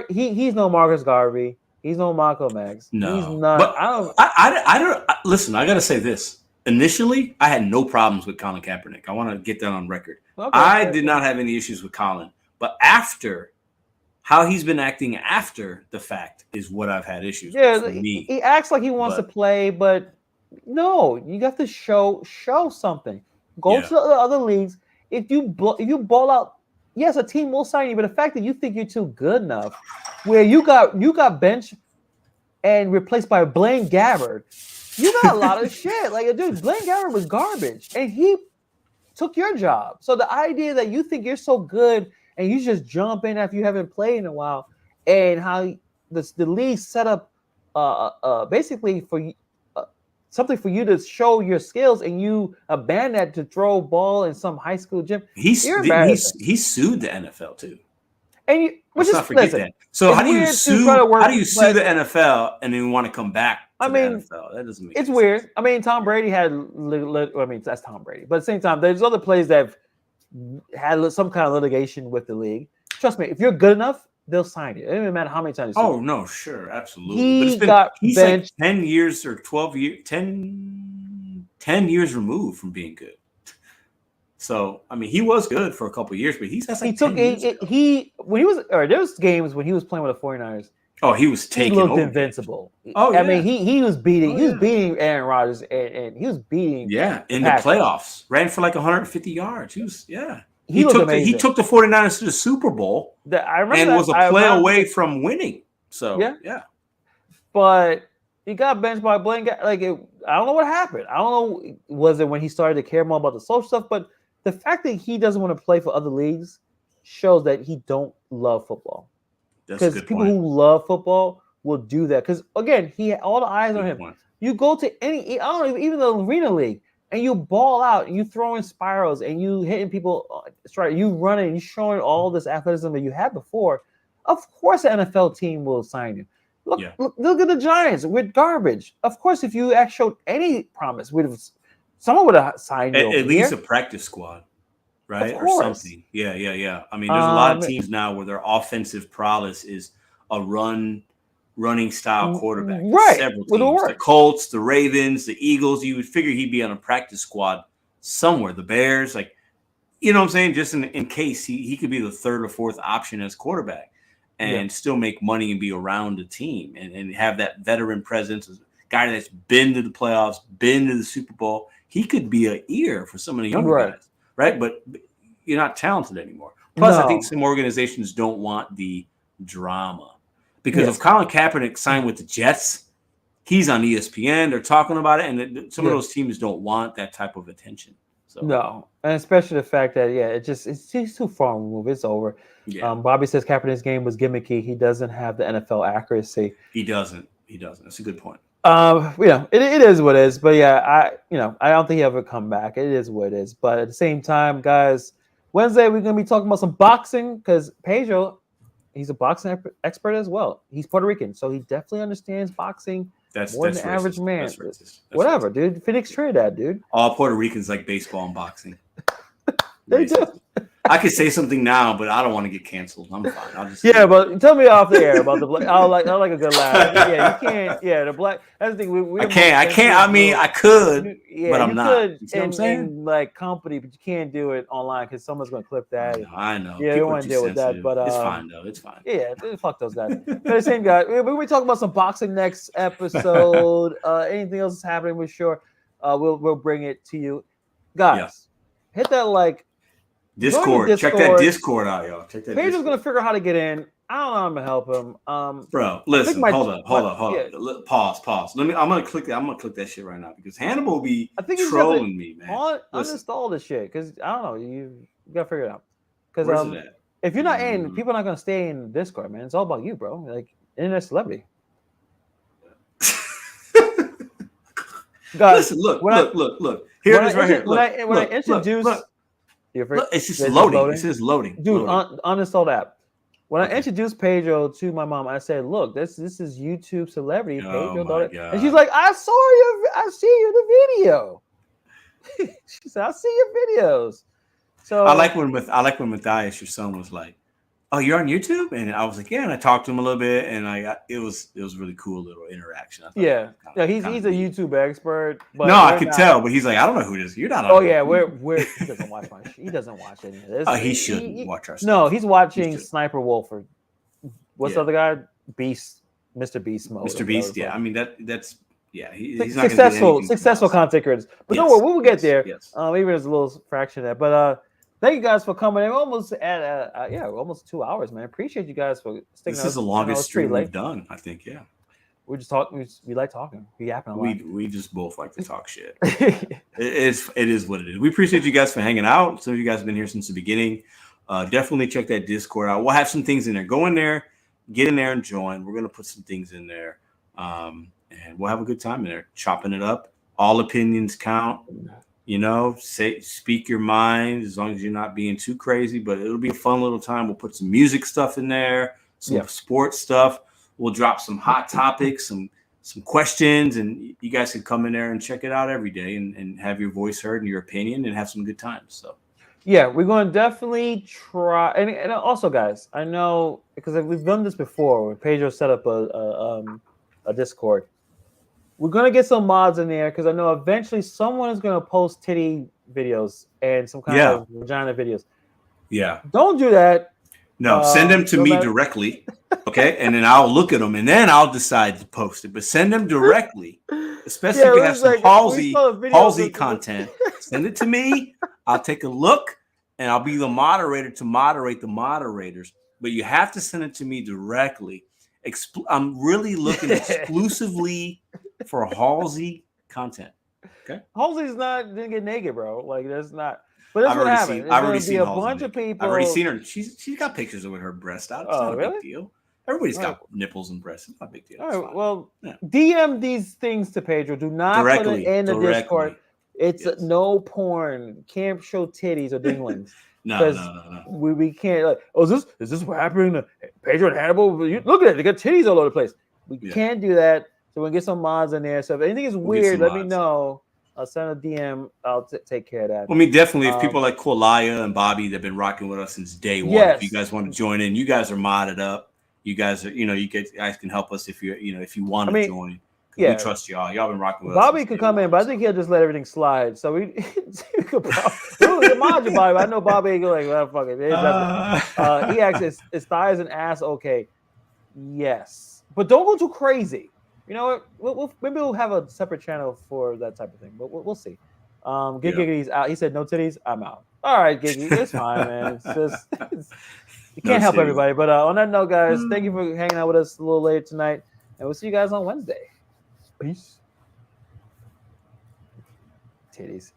He's no Marcus Garvey. He's no Malcolm X. No, he's not. But I don't. Listen, I got to say this. Initially, I had no problems with Colin Kaepernick. I want to get that on record. Okay, I did not have any issues with Colin. But after how he's been acting after the fact is what I've had issues with for me. He acts like he wants to play, but no, you got to show something. Go to the other leagues. If you ball out, yes, a team will sign you. But the fact that you think you're too good enough, where you got benched and replaced by Blaine Gabbert, You got a lot of shit. Like, dude, Blaine Gabbert was garbage, and he took your job. So the idea that you think you're so good and you just jump in after you haven't played in a while, and how the league set up basically for something for you to show your skills, and you abandon that to throw a ball in some high school gym. He sued the NFL too. And let's not forget that. So how do you sue the NFL and then want to come back to the NFL? That doesn't make sense. It's weird. I mean, Tom Brady had that's Tom Brady. But at the same time, there's other players that have had some kind of litigation with the league. Trust me, if you're good enough, they'll sign you. It doesn't matter how many times. Oh no, sure, absolutely. He's like 10 years or 12 years, 10 years removed from being good. So I mean, he was good for a couple of years, but there was games when he was playing with the 49ers. Oh, he was taking. He looked invincible. Oh, yeah. I mean, he was beating. He was beating Aaron Rodgers, and he was beating. Yeah, in the playoffs, ran for like 150 yards. He was. Yeah, he took the 49ers to the Super Bowl. Was a play away from winning. So yeah. But he got benched by Blaine. I don't know what happened. I don't know. Was it when he started to care more about the social stuff? But the fact that he doesn't want to play for other leagues shows that he don't love football. Because people who love football will do that. Because again, he had all the eyes on him. You go to even the arena league, and you ball out, and you throwing spirals, and you hitting people straight. You running, you showing all this athleticism that you had before. Of course, the NFL team will sign you. Look at the Giants with garbage. Of course, if you actually showed any promise, someone would have signed you. At least a practice squad. Right, or something. Yeah. I mean, there's a lot of teams now where their offensive prowess is a running style quarterback. Right, several teams, the Colts, the Ravens, the Eagles. You would figure he'd be on a practice squad somewhere. The Bears, you know what I'm saying? Just in case he could be the third or fourth option as quarterback and still make money and be around the team and have that veteran presence. A guy that's been to the playoffs, been to the Super Bowl. He could be an ear for some of the younger guys. Right, but you're not talented anymore. Plus, I think some organizations don't want the drama because if Colin Kaepernick signed with the Jets, he's on ESPN. They're talking about it, and some of those teams don't want that type of attention. So no, and especially the fact that it's too far removed. It's over. Yeah. Bobby says Kaepernick's game was gimmicky. He doesn't have the NFL accuracy. He doesn't. That's a good point. It is what it is, but I don't think he'll ever come back. It is what it is. But at the same time, guys, Wednesday we're gonna be talking about some boxing because Pedro, he's a boxing expert as well. He's Puerto Rican, so he definitely understands boxing more than the average man. That's racist. Whatever, dude. Phoenix Trinidad, dude. All Puerto Ricans like baseball and boxing. They do. I could say something now, but I don't want to get canceled. I'm fine. I'll just but tell me off the air about the black. I like a good laugh. Yeah, you can't. Yeah, the black. That's the thing. I can't. I mean, I could, but I'm not. Could you know what I'm saying? In company, but you can't do it online because someone's gonna clip that. I know. Yeah, you don't want to deal with that, but it's fine though. It's fine. Yeah, fuck those guys. But the same guy. We'll be talking about some boxing next episode. Anything else is happening? We're sure. We'll bring it to you, guys. Hit that Discord. Check that Discord out, y'all. Check that. Pedro's gonna figure out how to get in. I don't know how I'm gonna help him. Bro, listen. Hold up. Pause. I'm gonna click that. I'm gonna click that shit right now because Hannibal will be trolling me, man. Uninstall this shit because I don't know. You gotta figure it out. Because it if you're not in, people are not gonna stay in Discord, man. It's all about you, bro. Like internet celebrity. Guys, listen, look. Here it is right here. When I introduce. It's just loading. It says loading. Dude, uninstall the app. When I introduced Pedro to my mom, I said, "Look, this is YouTube celebrity Pedro." And she's like, "I see you in the video." She said, "I see your videos." So I like when Matthias, your son, was like, "Oh, you're on YouTube?" And I was like, "Yeah." And I talked to him a little bit, and it was really cool little interaction. He's a YouTube expert. But I could tell, but he's like, "I don't know who this is. You're not." He doesn't watch my. He doesn't watch any of this. He shouldn't watch our stuff. No, he's watching Sniper Wolf or what's the other guy? Beast, Mr. Beast mode. Mr. Beast, yeah. I mean that's he's not successful content creators. But don't worry, we will get there. Yes. Even there's a little fraction of that, but thank you guys for coming in. We're almost at almost 2 hours, man. Appreciate you guys for sticking. This is the longest stream we've done, I think. Yeah. We just talk. We like talking. We yapping a lot. We just both like to talk shit. It is what it is. We appreciate you guys for hanging out. Some of you guys have been here since the beginning. Definitely check that Discord out. We'll have some things in there. Go in there, get in there, and join. We're gonna put some things in there, and we'll have a good time in there, chopping it up. All opinions count. Speak your mind as long as you're not being too crazy. But it'll be a fun little time. We'll put some music stuff in there, some sports stuff. We'll drop some hot topics, some questions, and you guys can come in there and check it out every day and have your voice heard and your opinion and have some good times. So, yeah, we're going to definitely try. And also, guys, I know because we've done this before when Pedro set up a Discord. We're going to get some mods in there because I know eventually someone is going to post titty videos and some kind of vagina videos. Yeah. Don't do that. No, send them to me directly, okay? And then I'll look at them, and then I'll decide to post it. But send them directly, especially if you have some Halsey content. Send it to me. I'll take a look, and I'll be the moderator to moderate the moderators. But you have to send it to me directly. I'm really looking exclusively for Halsey content. Okay, Halsey's didn't get naked, bro. Like that's not. But that's what happened. I've already seen a bunch of people. I've already seen her. She's got pictures of her breast out. It's not a big deal. Everybody's got nipples and breasts. It's not a big deal. All right, well, DM these things to Pedro. Do not put it in the Discord. It's no porn. Can't show titties or dinglings. No. We can't. Is this what happened to Pedro and Hannibal? Look at it. They got titties all over the place. We can't do that. So we'll get some mods in there. So if anything is weird, let me know. I'll send a DM. I'll take care of that. Well, I mean, definitely, if people like Kolaya and Bobby, they've been rocking with us since day one. If you guys want to join in, you guys are modded up. You guys are, you guys can help us if you want to join. We trust y'all. Y'all been rocking with Bobby us. Bobby could come in, but I think he'll just let everything slide. So we could probably mod you, Bobby. I know Bobby ain't like, well, fuck it. He asks, is thighs and ass okay? Yes, but don't go too crazy. You know what? Maybe we'll have a separate channel for that type of thing, but we'll see. Giggity's out. He said no titties. I'm out. All right, Giggy, it's fine, man. It's just you can't help everybody. But on that note, guys, thank you for hanging out with us a little later tonight, and we'll see you guys on Wednesday. Peace. Titties.